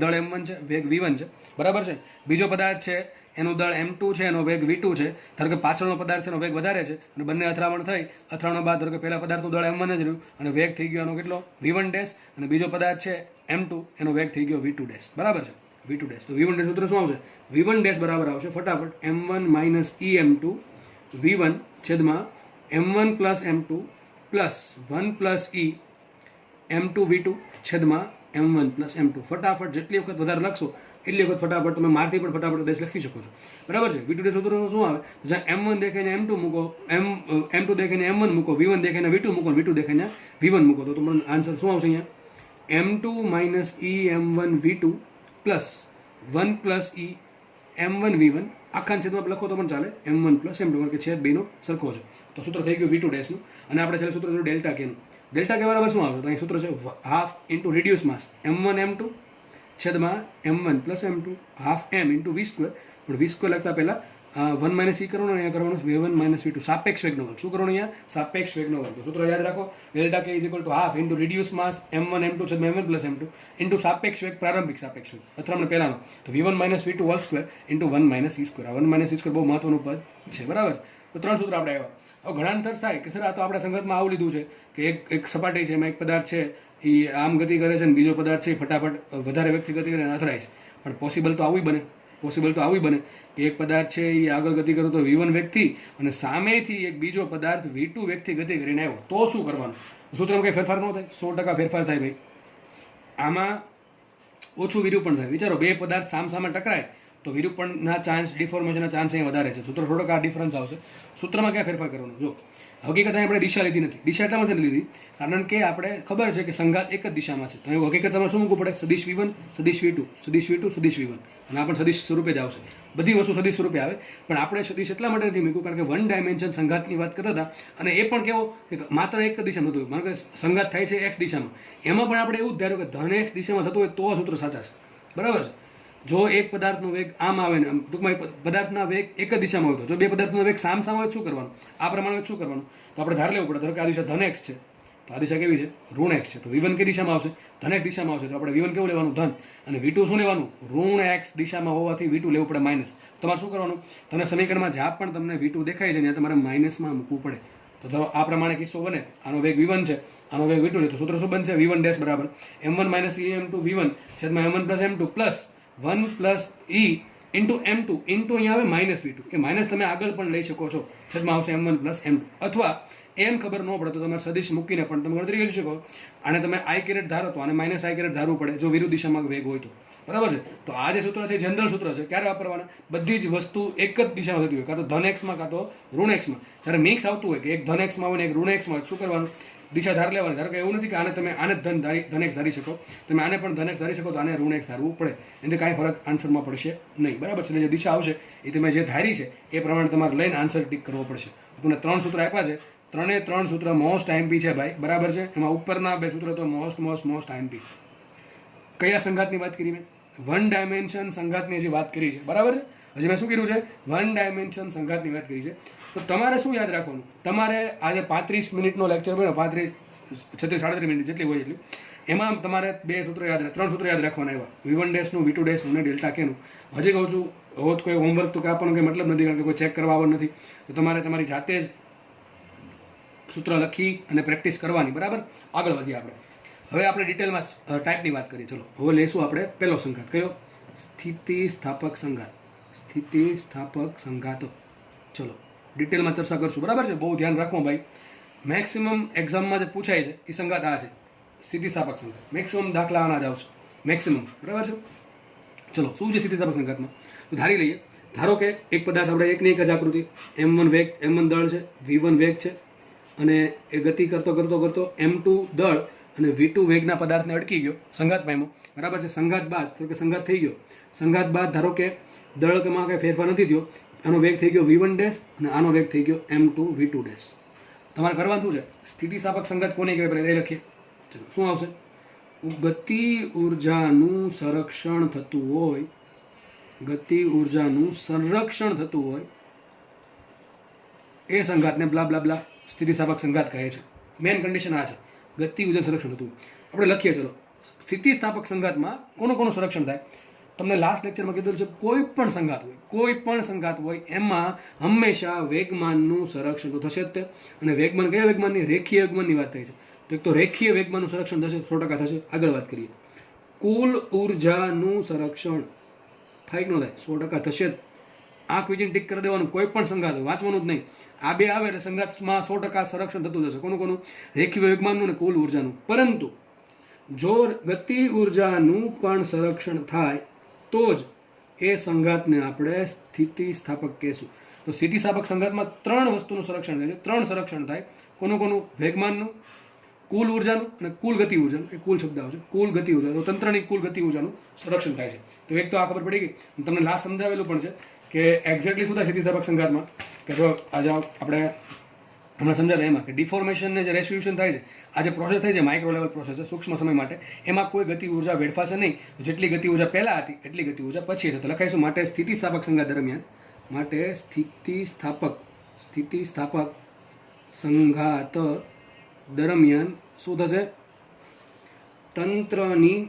દળ M1 છે, વેગ V1 છે. બરાબર છે? બીજો પદાર્થ છે એનું દળ M2 છે, એનો વેગ V2 છે. ધારો કે પાછળનો પદાર્થ છે એનો વેગ વધારે છે અને બંને અથડામણ થઈ. અથડામણ બાદ ધારો કે પહેલા પદાર્થનું દળ M1 જ રહ્યું અને વેગ થઈ ગયો એનો કેટલો? V1 ડેશ અને બીજો પદાર્થ છે M2 એનો વેગ થઈ ગયો V2 ડેશ. બરાબર છે? V2 dash. તો V1 ડેશ સૂત્ર શું આવશે? V1 ડેશ બરાબર આવશે ફટાફટ M1 માઇનસ EM2 V1 છેદમાં M1 plus M2 plus 1 plus E M2 V2 છેદમાં M1 પ્લસ M2. ફટાફટ જેટલી વખત વધારે લખશો એટલી વખત ફટાફટ તમે મારથી પણ ફટાફટ દેશ લખી શકો છો. બરાબર છે? V2 સૂત્ર શું આવે? જ્યાં M1 દેખાઈને M2 મૂકો, M2 દેખાઈને M1 મૂકો, V1 દેખાઈને V2 મૂકો, V2 દેખાઈને V1 મૂકો તો તમારો આન્સર શું આવશે? અહીંયા M2 minus E M1 V2 plus 1 plus E M1 V1 આખા છેદમાં લખો તો પણ ચાલે M1 પ્લસ M2 કારણ કે છેદ બેનો સરખો છે. તો સૂત્ર થઈ ગયું V2 ડેશનું. અને આપણે છેલ્લે સૂત્ર ડેલ્ટા કેનું. ડેલ્ટા કે બરાબર શું આવશે? તો અહીં સૂત્ર છે હાફ ઇન્ટુ રિડ્યુસ માસ M1 M2 છેદમાં M1 plus M2 half M into V square. પણ V સ્ક્વેર લખતા પહેલાં 1 માઇનસ E કરવાનું અહીંયા કરવાનું V1 માઇનસ V2 સાપેક્ષ વેગનો વર્ગ. શું કરવાનું અહીંયા? સાપેક્ષ વેગનો વર્ગ. સૂત્ર યાદ રાખો ડેલ્ટા કે is equal two half into reduce mass M1 M2 છેદમાં M1 પ્લસ M2 ઇન્ટુ સાપેક્ષ વેગ પ્રારંભિક સાપેક્ષ વેગ અથડામણ પહેલાનો તો V1 minus V2 whole square into 1 minus E square. આ 1 માઇનસ E સ્ક્વેર બહુ મહત્વનું પદ છે. બરાબર? તો 3 સૂત્ર આપણે આવ્યા. હવે ઘણા અંતર થાય કે સર આ તો આપણે સંગતમાં આવું લીધું છે કે એક સપાટી છે એમાં એક પદાર્થ છે એ આમ ગતિ કરે છે અને બીજો પદાર્થ છે એ ફટાફટ વધારે વેગથી ગતિ કરીને અથડાય છે. પણ પોસિબલ તો આવું બને કે એક પદાર્થ છે એ આગળ ગતિ કરો તો V1 વેગથી અને સામેથી એક બીજો પદાર્થ V2 વેગથી ગતિ કરીને આવ્યો તો શું કરવાનું? સૂત્રમાં કંઈ ફેરફાર ન થાય? 100% ફેરફાર થાય ભાઈ. આમાં ઓછું વિરૂપણ થાય. વિચારો બે પદાર્થ સામસામે ટકરાય તો વિરૂપણના ચાન્સ, ડિફોર્મેશનના ચાન્સ અહીં વધારે છે. સૂત્ર થોડોક આ ડિફરન્સ આવશે. સૂત્રમાં ક્યાં ફેરફાર કરવાનો? જો હકીકત આપણે દિશા લીધી નથી. દિશા એટલા માટે લીધી કારણ કે આપણે ખબર છે કે સંઘાત એક જ દિશામાં છે. તો એ હકીકત તમારે શું મૂકવું પડે? સદિશ V1, સદિશ V2, સદિશ V2, સદિશ V1. અને આ પણ સદિશ સ્વરૂપે જ આવશે. બધી વસ્તુ સદિશ સ્વરૂપે આવે. પણ આપણે સદિશ એટલા માટે નથી મૂક્યું કારણ કે વન ડાયમેન્શન સંઘાતની વાત કરતા હતા. અને એ પણ કેવો કે માત્ર એક જ દિશામાં થતું હોય. માનો કે સંઘાત થાય છે એક્સ દિશામાં, એમાં પણ આપણે એવું જ ધાર્યું કે ધન એક્સ દિશામાં થતું હોય તો આ સૂત્ર સાચા છે. બરાબર છે? જો એક પદાર્થનો વેગ આમ આવે ને ટૂંકમાં પદાર્થના વેગ એક જ દિશામાં હોય તો, જો બે પદાર્થનો વેગ સામ હોય શું કરવાનું? આ પ્રમાણે શું કરવાનું? તો આપણે ધાર લેવું પડે. ધારો કે આ દિશા ધન એક્સ છે, તો આ દિશા કેવી છે? ઋણ એક્સ છે. તો V1 કઈ દિશામાં આવશે? ધન એક્સ દિશામાં આવશે. તો આપણે V1 કેવું લેવાનું? ધન. અને V2 શું લેવાનું? ઋણ એક્સ દિશામાં હોવાથી V2 લેવું પડે માઇનસ. તમારે શું કરવાનું? તમને સમીકરણમાં જ્યાં પણ તમને V2 દેખાય છે ત્યાં તમારે માઇનસમાં મૂકવું પડે. તો ધરો આ પ્રમાણે કિસ્સો બને. આનો વેગ V1 છે, આનો વેગ V2 છે. તો સૂત્ર શું બનશે? V1 ડેશ બરાબર M1 માઇનસ EM2 V1 છેદમાં M1 plus M2 plus 1 plus E into M2 into અહીંયા આવે માઇનસ V2. એ માઇનસ તમે આગળ પણ લઈ શકો છો. છેદમાં આવશે M1 પ્લસ M2. અથવા એમ ખબર ન પડે તો તમારે સદિશ મૂકીને પણ તમે ગણતરી કરી શકો. આને તમે આઈ કેરેટ ધારો તો આને માઇનસ આઈ કેરેટ ધારવું પડે જો વિરુદ્ધ દિશામાં વેગ હોય તો. બરાબર છે? તો આ જે સૂત્ર છે જનરલ સૂત્ર છે. ક્યારે વાપરવાના? બધી જ વસ્તુ એક જ દિશામાં થતી હોય, કાં તો ધન એક્સમાં કાં તો ઋણ એક્સમાં. જ્યારે મિક્સ આવતું હોય કે એક ધન એક્સમાં હોય ને એક ઋણ એક્સમાં હોય, શું કરવાનું? દિશા ધાર લેવાની. ધારો કે એવું નથી કે આને તમે આને ધન એક્સ ધારી શકો, તમે આને પણ ધન એક્સ ધારી શકો, તો આને ઋણ એક્સ ધારવું પડે. એનાથી કાંઈ ફરક આન્સરમાં પડશે નહીં. બરાબર છે? જે દિશા આવશે એ તમે જે ધારી છે એ પ્રમાણે તમારે લઈને આન્સર ટીક કરવો પડશે. તમને 3 સૂત્ર આપ્યા છે. 3 સૂત્ર મોસ્ટ આઈએમપી છે ભાઈ. બરાબર છે? એમાં ઉપરના 2 સૂત્ર તો મોસ્ટ આઈએમપી. કયા સંઘાતની વાત કરી મેં? વન ડાયમેન્શન સંઘાતની હજી વાત કરી છે. બરાબર છે? હજી મેં શું કર્યું છે? વન ડાયમેન્શન સંઘાતની વાત કરી છે. તો તમારે શું યાદ રાખવાનું? તમારે આજે 35 મિનિટનો લેક્ચર બન્યો, 35, 36, 37 મિનિટ જેટલી હોય એટલી. એમાં તમારે 2 સૂત્ર યાદ 3 સૂત્ર યાદ રાખવાના આવ્યા. V1 ડેશનું, V2 ડેશનું અને ડેલ્ટા કેનું. હજી કહું છું, હોત કોઈ હોમવર્ક તો આપવાનો કંઈ મતલબ નથી કારણ કે કોઈ ચેક કરવા આવવાનું નથી. તો તમારે તમારી જાતે જ સૂત્ર લખી અને પ્રેક્ટિસ કરવાની. બરાબર? આગળ વધીએ આપણે. હવે આપણે ડિટેલમાં ટાઈપની વાત કરીએ. ચલો હવે લઈશું આપણે પહેલો સંઘાત. કયો? સ્થિતિસ્થાપક સંઘાત. સ્થિતિસ્થાપક સંઘાતો. ચલો ડિટેલમાં ચર્ચા કરશું. બરાબર છે? બહુ ધ્યાન રાખવું ભાઈ. મેક્સિમમ એક્ઝામમાં જે પૂછાય છે એ સંઘાત આ છે, સ્થિતિસ્થાપક સંઘાત. મેક્સિમમ દાખલા આના જ આવશે. મેક્સિમમ. બરાબર છે? ચલો શું છે સ્થિતિસ્થાપક સંઘાતમાં? તો ધારી લઈએ. ધારો કે એક પદાર્થ આપણે એકની એક જ આકૃતિ, M1 વેગ, M1 દળ છે, V1 વેગ છે, અને એ ગતિ કરતો M2 દળ અને V2 વેગના પદાર્થને અટકી ગયો, સંઘાત પામ્યો. બરાબર છે? સંઘાત બાદ તો કે સંઘાત થઈ ગયો. સંઘાત બાદ ધારો કે દળમાં કંઈ ફેરફાર નથી થયો. આનો વેગ થઈ ગયો V1 ડેશ અને આનો વેગ થઈ ગયો M2 V2 ડેશ. તમારે કરવાનું શું છે? સ્થિતિસ્થાપક સંઘાત કોને કહેવાય પહેલાં એ લખીએ. ચલો શું આવશે? ગતિ ઉર્જાનું સંરક્ષણ થતું હોય, ગતિ ઉર્જાનું સંરક્ષણ થતું હોય એ સંઘાતને બ્લા બ્લા બ્લા સ્થિતિસ્થાપક સંઘાત કહે છે. મેન કન્ડિશન આ છે, ગતિ ઉર્જા સંરક્ષણ થતું. આપણે લખીએ. ચલો સ્થિતિસ્થાપક સંઘાતમાં કોનું સંરક્ષણ થાય? તમને લાસ્ટ લેક્ચરમાં કીધું છે કોઈ પણ સંઘાત હોય એમાં હંમેશા વેગમાનનું સંરક્ષણ તો થશે જ તે. અને વેગમાન કયા વેગમાનની? રેખીય વેગમાનની વાત થઈ છે. તો એક તો રેખીય વેગમાનનું સંરક્ષણ થશે, 100% થશે. આગળ વાત કરીએ. કુલ ઉર્જાનું સંરક્ષણ થાય કે ન થાય? 100% થશે જ. આંખ વીજીને ટીક કરી દેવાનું. કોઈ પણ સંઘાત હોય, વાંચવાનું જ નહીં. આ બે આવે એટલે સંઘાતમાં 100% સંરક્ષણ થતું જશે. કોનું? રેખીય વેગમાનનું અને કુલ ઉર્જાનું. પરંતુ જો ગતિ ઉર્જાનું પણ સંરક્ષણ થાય તો જ એ સંઘાતને આપણે સ્થિતિસ્થાપક કહેશું. તો સ્થિતિસ્થાપક સંઘાતમાં 3 વસ્તુનું સંરક્ષણ થાય છે. 3 સંરક્ષણ થાય. કોનું? વેગમાનનું, કુલ ઉર્જાનું અને કુલ ગતિ ઉર્જાનું. એ કુલ શબ્દ આવશે. કુલ ગતિ ઉર્જા. તો તંત્રની કુલ ગતિ ઉર્જાનું સંરક્ષણ થાય છે. તો એક તો આ ખબર પડી ગઈ. તમને લાસ્ટ સમજાવેલું પણ છે કે એક્ઝેક્ટલી શું થાય સ્થિતિસ્થાપક સંઘાતમાં. કે જો આજે આપણે હમણાં સમજાતા એમાં કે ડિફોર્મેશનને જે રેસ્યુશન થાય છે, આ જે પ્રોસેસ થાય છે માઇક્રો લેવલ પ્રોસેસ છે, સૂક્ષ્મ સમય માટે, એમાં કોઈ ગતિ ઉર્જા વેડફાશે નહીં. જેટલી ગતિ ઉર્જા પહેલાં હતી એટલી ગતિ ઉર્જા પછી છે. તો લખાઈશું માટે સ્થિતિસ્થાપક સંઘાત દરમિયાન, માટે સ્થિતિસ્થાપક સંઘાત દરમિયાન શું થશે? તંત્રની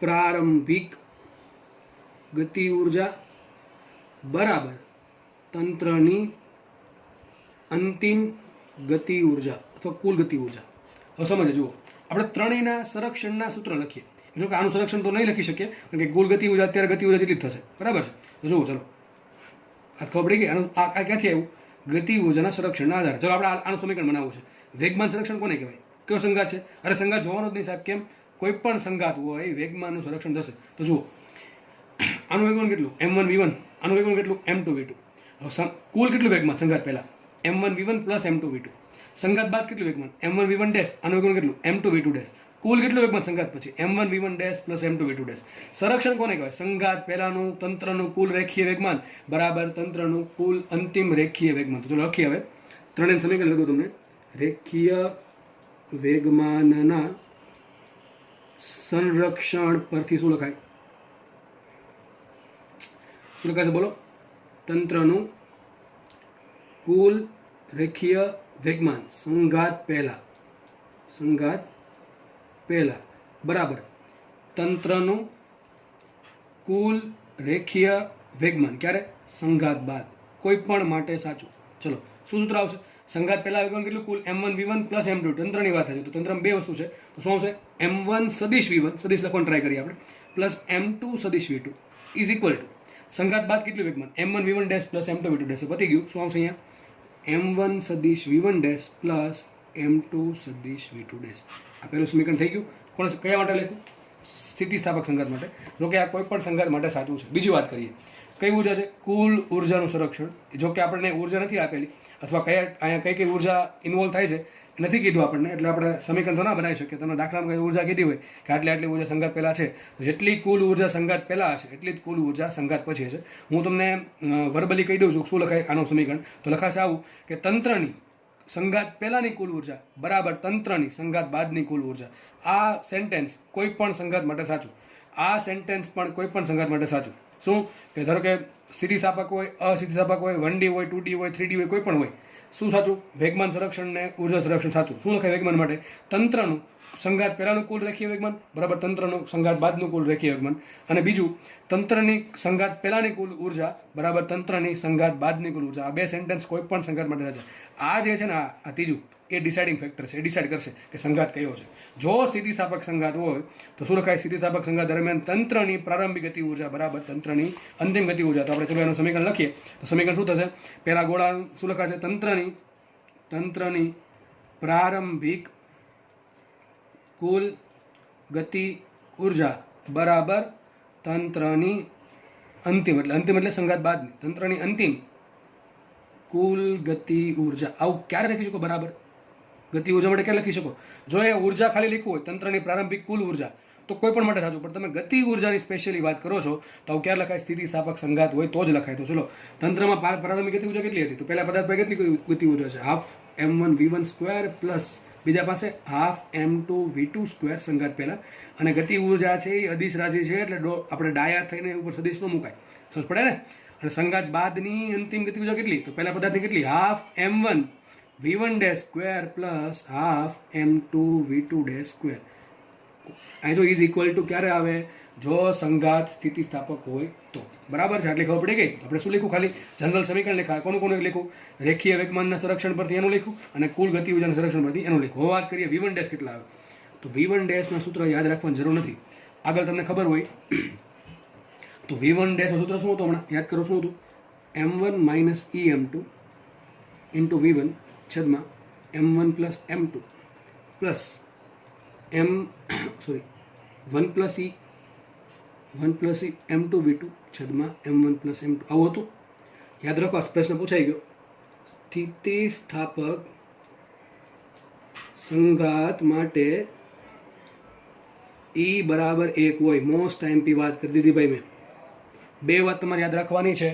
પ્રારંભિક ગતિ ઉર્જા બરાબર તંત્રની અંતિમ ગતિ ઉર્જા અથવા કુલ ગતિ ઉર્જા. હવે સમજો, જુઓ આપણે ત્રણેયના સંરક્ષણના સૂત્ર લખીએ. જો કે આનું સંરક્ષણ તો નહીં લખી શકીએ કારણ કે કુલ ગતિ ઉર્જા અત્યારે ગતિ ઉર્જા જેટલી જ થશે. બરાબર છે? તો જુઓ, ચલો આ ખબર પડી ગઈ. આનું આ ક્યાંથી આવ્યું? ગતિ ઉર્જાના સંરક્ષણના આધારે. ચલો આપણે આનું સમીકરણ બનાવવું છે. વેગમાન સંરક્ષણ કોને કહેવાય? કયો સંઘાત છે? અરે સંઘાત જોવાનો જ નહીં સાહેબ. કેમ? કોઈ પણ સંઘાત હોય વેગમાનનું સંરક્ષણ થશે. તો જુઓ આનું વેગમાન કેટલું m1v1, આનું વેગમાન કેટલું m2v2. કુલ કેટલું વેગમાન સંગાત પહેલા m1v1 પ્લસ m2v2. સંગાત બાદ કેટલું વેગમાન m1v1 ડેશ, આનું વેગમાન કેટલું m2v2 ડેશ. કુલ કેટલું વેગમાન સંગાત પછી m1v1 dash plus m2v2 dash. સંરક્ષણ કોને કહેવાય? સંગાત પહેલાનું તંત્રનું કુલ રેખીય વેગમાન બરાબર તંત્રનું કુલ અંતિમ રેખીય વેગમાન. તો ચલો લખીએ હવે ત્રણેય સમીકરણ લખું તમને. રેખીય વેગમાનના સંરક્ષણ પરથી શું લખાય? શું લખાય છે બોલો? તંત્રનું કુલ રેખીય વેગમાન સંઘાત પહેલા બરાબર તંત્રનું કુલ રેખીય વેગમાન ક્યારે? સંઘાત બાદ. કોઈ પણ માટે સાચું. ચલો શું સૂત્ર આવશે? સંઘાત પહેલા વેગમાન કેટલું? કુલ m1v1 પ્લસ m2. તંત્રની વાત થાય છે તો તંત્રમાં બે વસ્તુ છે તો શું આવશે? m1 સદિશ v1 સદિશ લખવાનું ટ્રાય કરીએ આપણે પ્લસ m2 સદિશ v2 ઇઝ ઇક્વલ ટુ સંઘાત બાદ કેટલું વેગમાન m1v1 dash plus m2v2 dash. પતી ગયું. શું આવશે અહીંયા? m1 સદિશ v1 ડેશ પ્લસ m2 સદિશ v2 ડેશ. આ પહેલું સમીકરણ થઈ ગયું. કોણ કયા માટે લખ્યું? સ્થિતિસ્થાપક સંઘાત માટે. જો કે આ કોઈ પણ સંઘાત માટે સાચું છે. બીજી વાત કરીએ કઈ ઉર્જા છે? કુલ ઉર્જાનું સંરક્ષણ. જો કે આપણને ઉર્જા નથી આપેલી અથવા અહીંયા કઈ ઉર્જા ઇન્વોલ્વ થાય છે નથી કીધું આપણને, એટલે આપણે સમીકરણ તો ના બનાવી શકીએ. તમને દાખલામાં કઈ ઉર્જા કીધી હોય કે આટલી ઉર્જા સંઘાત પહેલા છે, જેટલી કુલ ઉર્જા સંઘાત પહેલા હશે એટલી જ કુલ ઉર્જા સંઘાત પછી હશે. હું તમને વર્બલી કહી દઉં છું શું લખાય આનું સમીકરણ. તો લખાશે આવું કે તંત્રની સંઘાત પહેલાની કુલ ઉર્જા બરાબર તંત્રની સંઘાત બાદની કુલ ઉર્જા. આ સેન્ટેન્સ કોઈ પણ સંઘાત માટે સાચું. આ સેન્ટેન્સ પણ કોઈ પણ સંઘાત માટે સાચું. શું કે ધારો કે સ્થિતિસ્થાપક હોય, અસ્થિતિસ્થાપક હોય, 1D હોય, 2D હોય, 3D હોય, કોઈ પણ હોય. શું સાચું? વેગમાન સંરક્ષણ ને ઉર્જા સંરક્ષણ સાચું. શું લખાય વેગમાન માટે? તંત્રનું સંઘાત પહેલાનું કુલ રેખીય વેગમાન બરાબર તંત્રનું સંઘાત બાદનું કુલ રેખીય વેગમાન. અને બીજું તંત્રની સંઘાત પહેલાની કુલ ઉર્જા બરાબર તંત્રની સંઘાત બાદની કુલ ઉર્જા. આ બે સેન્ટેન્સ કોઈ પણ સંઘાત માટે સાચા. આ જે છે ને આ ત્રીજું એ ડિસાઇડિંગ ફેક્ટર છે. એ ડિસાઇડ કરશે કે સંઘાત કયો છે. જો સ્થિતિસ્થાપક સંઘાત હોય તો શું લખાય? સ્થિતિસ્થાપક સંઘાત દરમિયાન તંત્રની પ્રારંભિક ગતિ ઉર્જા બરાબર તંત્રની અંતિમ ગતિ ઉર્જા. તો આપણે ચલો એનું સમીકરણ લખીએ. તો સમીકરણ શું થશે? પહેલા ગોળા શું લખાશે? તંત્રની પ્રારંભિક કુલ ગતિ ઉર્જા બરાબર તંત્રની અંતિમ એટલે સંઘાત બાદની તંત્રની અંતિમ કુલ ગતિ ઉર્જા. આવું ક્યારે લખી શકો? બરાબર ગતિ ઉર્જા માટે ક્યારે લખી શકો? જો એ ઉર્જા ખાલી લખ્યું હોય તંત્રની પ્રારંભિક કુલ ઉર્જા તો કોઈ પણ માટે સાચું. પણ તમે ગતિ ઉર્જાની સ્પેશિયલી વાત કરો છો તો આવું ક્યારે લખાય? સ્થિતિસ્થાપક સંઘાત હોય તો જ લખાય. તો ચલો તંત્રમાં પ્રારંભિક ગતિ ઉર્જા કેટલી હતી? તો પહેલા પદાર્થ પર કેટલી ગતિ ઉર્જા છે? હાફ m1v1 સ્ક્વેર પ્લસ બીજા પાસે હાફ m2v2 સ્ક્વેર સંઘાત પહેલા. અને ગતિ ઉર્જા છે એ અદિશ રાશિ છે એટલે આપણે ડાયા થઈને ઉપર સદિશ ન મુકાય. સમજ પડે ને? અને સંઘાત બાદની અંતિમ ગતિ ઉર્જા કેટલી? તો પહેલા પદાર્થની કેટલી? Half m1v1 dash square plus half m2v2 dash square. અહીં જો ઇઝ ઇક્વલ ટુ ક્યારે આવે? જો સંઘાત સ્થિતિસ્થાપક હોય તો. બરાબર છે? આટલી ખબર પડી ગઈ. આપણે શું લખ્યું? ખાલી જનરલ સમીકરણ લખ્યા. કોનું લખ્યું? રેખીય વેગમાનના સંરક્ષણ પરથી એનું લખ્યું અને કુલ ગતિ ઉર્જાના સંરક્ષણ પરથી એનું લખ્યું. હવે વાત કરીએ v1 ડેશ કેટલા આવે. તો v1 ડેશના સૂત્ર યાદ રાખવાની જરૂર નથી. આગળ તમને ખબર હોય તો v1 ડેશનું સૂત્ર શું હતું? હમણાં યાદ કરો શું હતું? m1 minus em2 into v1 છેદમાં m1 plus m2 plus m1 plus e m2v2 છેદમાં m1 પ્લસ m2. આવું હતું. યાદ રાખો પ્રશ્ન પૂછાઈ ગયો. સ્થિતિસ્થાપક સંઘાત માટે e બરાબર 1 હોય. મોસ્ટ ટાઈમપી વાત કરી દીધી ભાઈ મેં. બે વાત તમારે યાદ રાખવાની છે.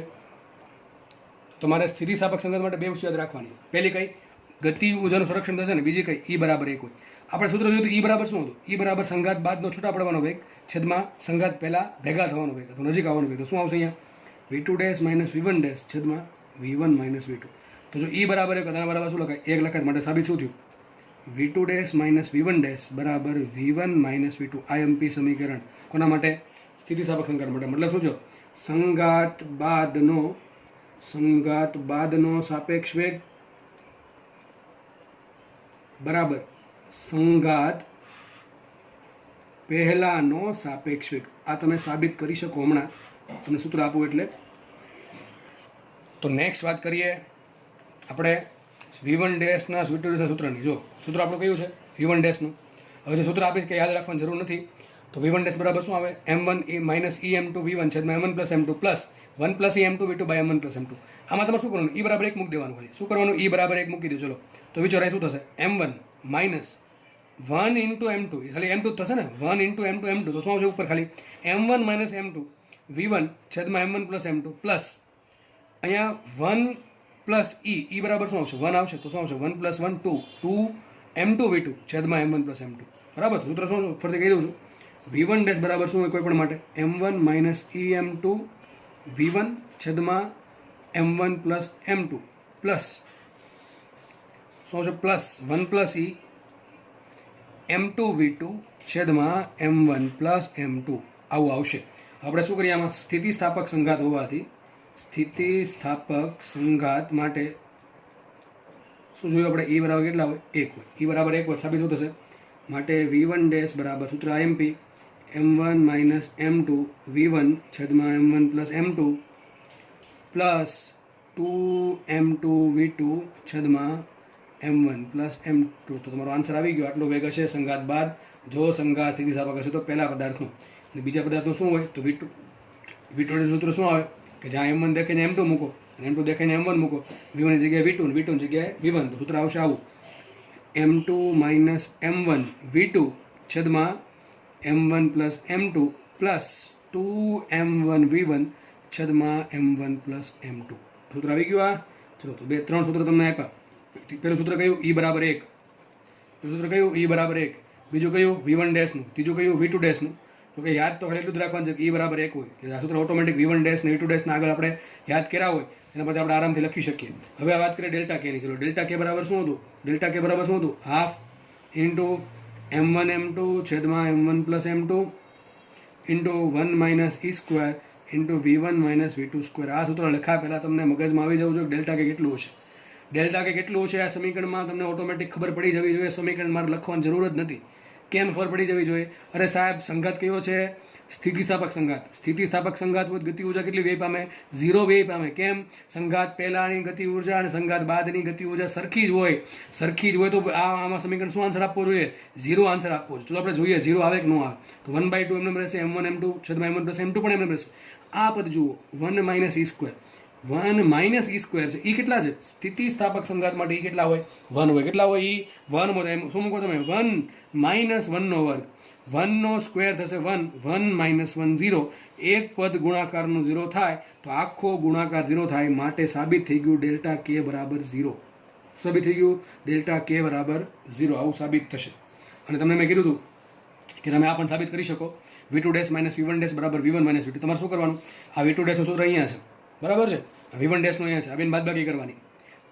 તમારે સ્થિતિસ્થાપક સંઘાત માટે બે વસ્તુ યાદ રાખવાની. પહેલી કઈ? ગતિ ઉર્જાનું સંરક્ષણ થશે ને. બીજી કઈ? e બરાબર 1 હોય. આપણે સૂત્ર જોયું તો e બરાબર શું હતું? e બરાબર સંઘાત બાદનો છૂટા પડવાનો વેગ છેદમાં સંઘાત પહેલા ભેગા થવાનો વેગ અથવા નજીક આવવાનો વેગ. તો શું આવશે અહીંયા? v2 dash minus v1 dash છેદમાં v1 માઇનસ v2. તો જો e બરાબર 1 તેના બરાબર શું લખાય? 1 લખાય. માટે સાબિત શું થયું? v2 dash minus v1 dash બરાબર v1 માઇનસ v2. IMP સમીકરણ કોના માટે? સ્થિતિસ્થાપક સંઘાત માટે. મતલબ શું છે? સંઘાત બાદનો સાપેક્ષ વેગ બરાબર સંઘાત પહેલાનો સાપેક્ષ વેગ. આ તમે સાબિત કરી શકો હમણાં તમને સૂત્ર આપું એટલે. તો નેક્સ્ટ વાત કરીએ આપણે v1 ડેશના સૂત્રની. જો સૂત્ર આપણું કયું છે? v1 ડેશનું. હવે જે સૂત્ર આપીશ કે યાદ રાખવાની જરૂર નથી. તો v1 ડેશ બરાબર શું આવે m1 minus e m2 v1 છેદમાં m1 plus m2 plus 1 plus e m2 v2 by m1 plus m2. આમાં તમારે શું કરવાનું e બરાબર 1 મૂકી દેવાનું ખાલી. શું કરવાનું e બરાબર 1 મૂકી દો. ચલો તો વિચાર શું થશે m1 માઇનસ 1 ઇન્ટુ m2 ખાલી m2 થશે ને 1 ઇન્ટુ m2 m2 તો શું આવશે ઉપર ખાલી m1 માઇનસ m2 v1 છેદમાં m1 પ્લસ m2 પ્લસ અહીંયા 1 પ્લસ e બરાબર શું આવશે 1 આવશે તો શું આવશે 1 પ્લસ 1 2 m2 v2 છેદમાં m1 પ્લસ m2 બરાબર. સૂત્ર શું ફરીથી કહી દઉં છું v1 ડેશ બરાબર શું હોય કોઈ પણ માટે m1 minus e m2 v1 છેદમાં m1 પ્લસ m2 પ્લસ શું આવશે plus 1 plus e m2 v2 છેદમાં m1 પ્લસ m2 આવું આવશે. આપણે શું કરીએ આમાં સ્થિતિસ્થાપક સંઘાત હોવાથી સ્થિતિસ્થાપક સંઘાત માટે શું જોયું આપણે e બરાબર કેટલા હોય 1 હોય. e બરાબર 1 હોય સાબિત શું થશે માટે v1 ડેશ બરાબર સૂત્ર imp m1 minus m2 v1 છેદમાં m1 plus m2 plus 2m2 v2 છેદમાં m1 પ્લસ m2. તો તમારો આન્સર આવી ગયો. આટલો વેગ હશે સંઘાત બાદ જો સંઘાત સ્થિતિસ્થાપક હશે તો પહેલા પદાર્થનો અને બીજા પદાર્થનું શું હોય તો v2 સૂત્ર શું આવે કે જ્યાં m1 દેખાઈને m2 મૂકો અને m2 દેખાઈને m1 મૂકો v1 ની જગ્યાએ v2 અને v2 ની જગ્યાએ v1 તો સૂત્ર આવશે આવું m2 માઇનસ m1 v2 છેદમાં m1 plus m2 plus 2m1 v1 છેદમાં m1 પ્લસ m2. સૂત્ર આવી ગયું આ. ચલો તો 3 સૂત્ર તમને આપ્યા. પહેલું સૂત્ર કયું e બરાબર 1, બીજું સૂત્ર કયું e બરાબર 1, બીજું કયું v1 ડેશનું, ત્રીજું કયું v2 ડેશનું. તો કે યાદ તો એટલું જ રાખવાનું છે કે e બરાબર 1 હોય એટલે આ સૂત્ર ઓટોમેટિક v1 ડેશ ને v2 ડેશના આગળ આપણે યાદ કર્યા હોય એના પરથી આપણે આરામથી લખી શકીએ. હવે આ વાત કરીએ ડેલ્ટા કે ની. ચલો ડેલ્ટા કે બરાબર શું હતું હાફ ઇન્ટુ m1 m2 છેદમાં m1 plus m2 into 1 minus e square into v1 minus v2 square. આ સૂત્ર લખા પહેલાં તમને મગજમાં આવી જવું જોઈએ ડેલ્ટા કે કેટલું હશે. ડેલ્ટા કે કેટલું છે આ સમીકરણમાં તમને ઓટોમેટિક ખબર પડી જવી જોઈએ. સમીકરણ મારે લખવાની જરૂર જ નથી. કેમ ખબર પડી જવી જોઈએ? અરે સાહેબ સંઘાત કયો છે સ્થિતિસ્થાપક સંઘાત. સ્થિતિસ્થાપક સંઘાત હોય ગતિ ઉર્જા કેટલી વ્યય પામે 0 વ્યય પામે. કેમ સંઘાત પહેલાની ગતિ ઉર્જા અને સંઘાત બાદની ગતિ ઉર્જા સરખી જ હોય તો આમાં સમીકરણ શું આન્સર આપવો જોઈએ 0 આન્સર આપવો જોઈએ. ચલો આપણે જોઈએ 0 આવે કે ન આવે. તો 1/2 એમને રહેશે m1 m2 છેદમાં m1 પ્લસ m2 પણ એમને રહેશે. આ પદ જુઓ 1 minus e square 1 minus e square છે. e કેટલા છે સ્થિતિસ્થાપક સંઘાત માટે e કેટલા હોય 1 હોય. કેટલા હોય e 1 હોય. શું મૂકો તમે 1 માઇનસ 1 નો વર્ગ 1 નો સ્ક્વેર થશે 1 માઇનસ 1 0. એક પદ ગુણાકારનું 0 થાય તો આખો ગુણાકાર 0 થાય માટે સાબિત થઈ ગયું ડેલ્ટા કે બરાબર 0. સાબિત થઈ ગયું ડેલ્ટા કે બરાબર 0 આવું સાબિત થશે. અને તમને મેં કીધું હતું કે તમે આ પણ સાબિત કરી શકો v2 dash minus v1 dash બરાબર v1 માઇનસ v2. તમારે શું કરવાનું આ v2 ડેશનું સૂત્ર અહીંયા છે બરાબર છે, v1 ડેશનું અહીંયા છે. આ બેની બાદબાકી કરવાની.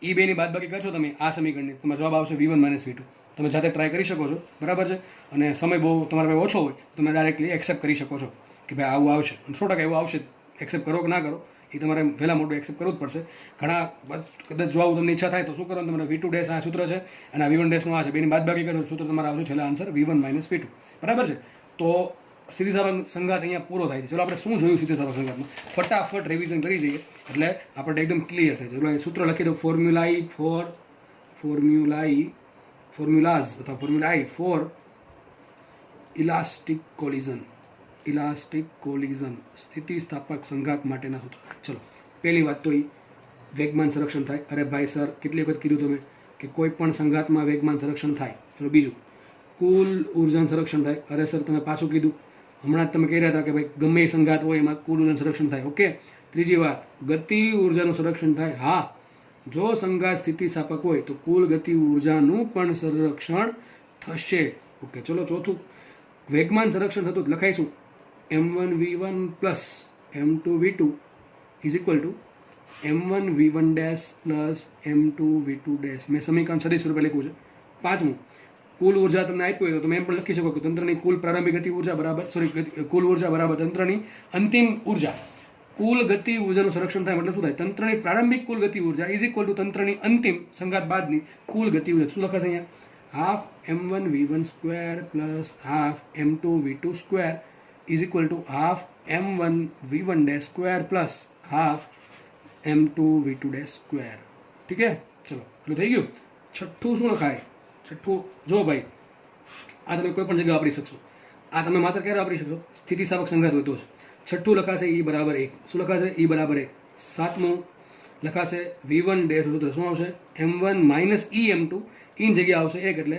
એ બેની બાદબાકી કરશો તમે આ સમીકરણની તમારો જવાબ આવશે v1 માઇનસ v2. તમે જાતે ટ્રાય કરી શકો છો બરાબર છે. અને સમય બહુ તમારા પાસે ઓછો હોય તો તમે ડાયરેક્ટલી એક્સેપ્ટ કરી શકો છો કે ભાઈ આવું આવશે. 100% એવું આવશે. એક્સેપ્ટ કરો કે ના કરો એ તમારે વહેલા મોટું એક્સેપ્ટ કરવું જ પડશે. ઘણા કદાચ જોવું તમને ઈચ્છા થાય તો શું કરવાનું તમારે v2 ડેશ આ સૂત્ર છે અને આ v1 ડેશનું આ છે. બેની બાદબાકી કરો સૂત્ર તમારે આવશે છેલ્લા આન્સર v1 માઇનસ v2 બરાબર છે. તો સ્થિતિસ્થાપક સંઘાત અહીંયા પૂરો થાય છે. ચલો આપણે શું જોયું સ્થિતિસ્થાપક સંઘાતમાં ફટાફટ રિવિઝન કરી જઈએ એટલે આપણે એકદમ ક્લિયર થાય છે. ચલો સૂત્ર લખી દો ફોર્મ્યુલાઝ અથવા ફોર્મ્યુલા ફોર ઇલાસ્ટિક કોલિઝન સ્થિતિસ્થાપક સંઘાત માટેના સૂત્ર. ચલો પહેલી વાત તો વેગમાન સંરક્ષણ થાય. અરે ભાઈ સર કેટલી વખત કીધું તમે કે કોઈ પણ સંઘાતમાં વેગમાન સંરક્ષણ થાય. ચલો બીજું કુલ ઉર્જાનું સંરક્ષણ થાય. અરે સર તમે પાછું કીધું હમણાં જ તમે કહી રહ્યા હતા કે ભાઈ ગમે એ સંઘાત હોય એમાં કુલ ઉર્જાનું સંરક્ષણ થાય. ઓકે. ત્રીજી વાત ગતિ ઉર્જાનું સંરક્ષણ થાય. હા જો સંઘાત સ્થિતિસ્થાપક હોય તો કુલ ગતિ ઉર્જાનું પણ સંરક્ષણ થશે. ઓકે. ચલો ચોથું વેગમાન સંરક્ષણ થતું લખાઈશું m1 v1 plus m2 v2 is equal two m1 v1 dash plus m2 v2 dash. મેં સમીકરણ 36 રૂપિયા લખ્યું છે. પાંચમું કુલ ઉર્જા તમને આપ્યું હોય તો તમે એમ પણ લખી શકો કે તંત્રની કુલ પ્રારંભિક ગતિ ઉર્જા બરાબર કુલ ઉર્જા બરાબર તંત્રની અંતિમ ઉર્જા. કુલ ગતિ ઉર્જાનું સંરક્ષણ થાય મતલબ શું થાય તંત્રની પ્રારંભિક કુલ ગતિ ઉર્જા ઇઝ ઇક્વલ ટુ તંત્રની અંતિમ સંઘાત બાદની કુલ ગતિ ઉર્જા. શું લખાશે અહીંયા half m1 v1 square plus half m2 v2 square is equal two half m1 v1 dash square plus half m2 v2 dash square. ઠીક છે. ચલો એટલું થઈ ગયું. છઠ્ઠું શું લખાય? છઠ્ઠું જો ભાઈ આ તમે કોઈ પણ જગ્યા વાપરી શકશો. આ તમે માત્ર ક્યારે વાપરી શકશો? સ્થિતિસ્થાપક સંઘાત હોય તો જ. છઠ્ઠું લખાશે E બરાબર 1. શું લખાશે? E બરાબર 1. સાતમું લખાશે V1 ડેશ સૂત્ર શું આવશે? M1 minus EM2. ઇન જગ્યા આવશે 1 એટલે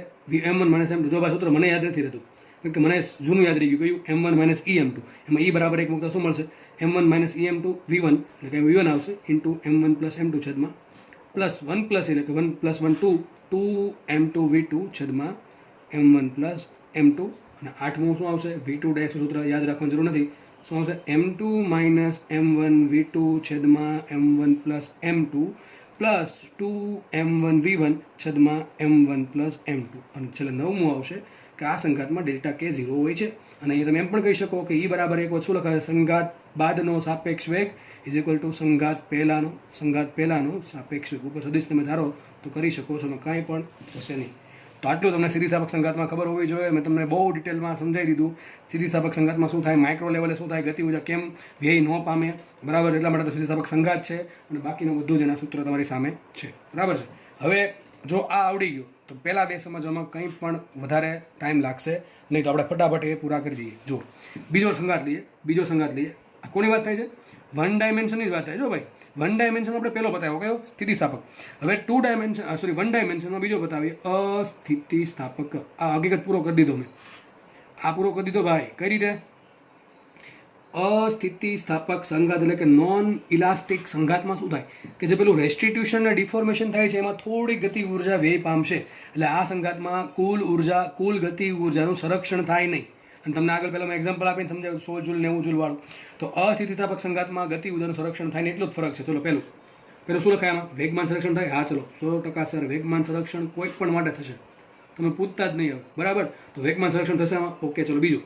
M1 માઇનસ M2. જો ભાઈ સૂત્ર મને યાદ નથી રહેતું, કેમ કે મને જૂનું યાદ રહી ગયું. કયું? M1 minus EM2. એમાં E બરાબર 1 મૂકતા શું મળશે? M1 માઇનસ EM2 V1 એટલે કે V1 આવશે ઇન્ટુ M1 પ્લસ M2 છેદમાં પ્લસ 1 પ્લસ એટલે કે 1 પ્લસ 1 2 M2 V2 છેદમાં M1 પ્લસ M2. અને આઠમું શું આવશે? V2 ડેશ સૂત્ર યાદ રાખવાની જરૂર નથી. શું આવશે? M2 માઇનસ M1 V2 છેદમાં M1 plus M2 plus 2M1 V1 છેદમાં M1 પ્લસ M2. અને છેલ્લે નવમું આવશે કે આ સંઘાતમાં ડેલ્ટા કે 0 હોય છે. અને અહીંયા તમે એમ પણ કહી શકો કે E બરાબર 1 શું લખાય? સંઘાત બાદનો સાપેક્ષ વેગ ઇઝ ઇક્વલ ટુ સંઘાત પહેલાનો સાપેક્ષ વેગ. ઉપર સદિશ તમે ધારો તો કરી શકો છો, કાંઈ પણ થશે નહીં. તો આટલું તમને સ્થિતિસ્થાપક સંઘાતમાં ખબર હોવી જોઈએ. મેં તમને બહુ ડિટેલમાં સમજાવી દીધું સ્થિતિસ્થાપક સંઘાતમાં શું થાય, માઇક્રો લેવલે શું થાય, ગતિ ઉર્જા કેમ વ્યય ન પામે, બરાબર. એટલા માટે તો સ્થિતિસ્થાપક સંઘાત છે, અને બાકીનું બધું જ એના સૂત્ર તમારી સામે છે, બરાબર છે. હવે જો આ આવડી ગયું તો પહેલાં બે સમજવામાં કંઈ પણ વધારે ટાઈમ લાગશે નહીં, તો આપણે ફટાફટ એ પૂરા કરી દઈએ. જો બીજો સંઘાત લઈએ. આ કોની વાત થાય છે? વન ડાયમેન્શનની જ વાત થાય. જો ભાઈ વન ડાયમેન્શન આપણે પહેલો બતાવ્યો કયો? સ્થિતિસ્થાપક. હવે વન ડાયમેન્શનમાં બીજો બતાવીએ અસ્થિતિસ્થાપક. આ હકીકત પૂરો કરી દીધો મેં. આ પૂરો કરી દીધો ભાઈ. કઈ રીતે? અસ્થિતિસ્થાપક સંઘાત એટલે કે નોન ઇલાસ્ટિક સંઘાતમાં શું થાય કે જે પેલું રેસ્ટિટ્યુશન અને ડિફોર્મેશન થાય છે એમાં થોડી ગતિ ઉર્જા વ્યય પામશે. એટલે આ સંઘાતમાં કુલ ગતિ ઉર્જાનું સંરક્ષણ થાય નહીં. અને તમને આગળ પહેલાં મેં એક્ઝામ્પલ આપીને સમજાવ્યું 100 જૂલ 90 જૂલ વાળું. તો અસ્થિતિસ્થાપક સંઘાતમાં ગતિ ઉર્જાનું સંરક્ષણ થાય ને એટલો જ ફરક છે. ચલો પહેલું શું લખાય આમાં? વેગમાન સંરક્ષણ થાય. હા ચલો 100% સર વેગમાન સંરક્ષણ કોઈ પણ માટે થશે, તમે પૂછતા જ નહીં હવે, બરાબર. તો વેગમાન સંરક્ષણ થશે આમાં. ઓકે ચલો બીજું,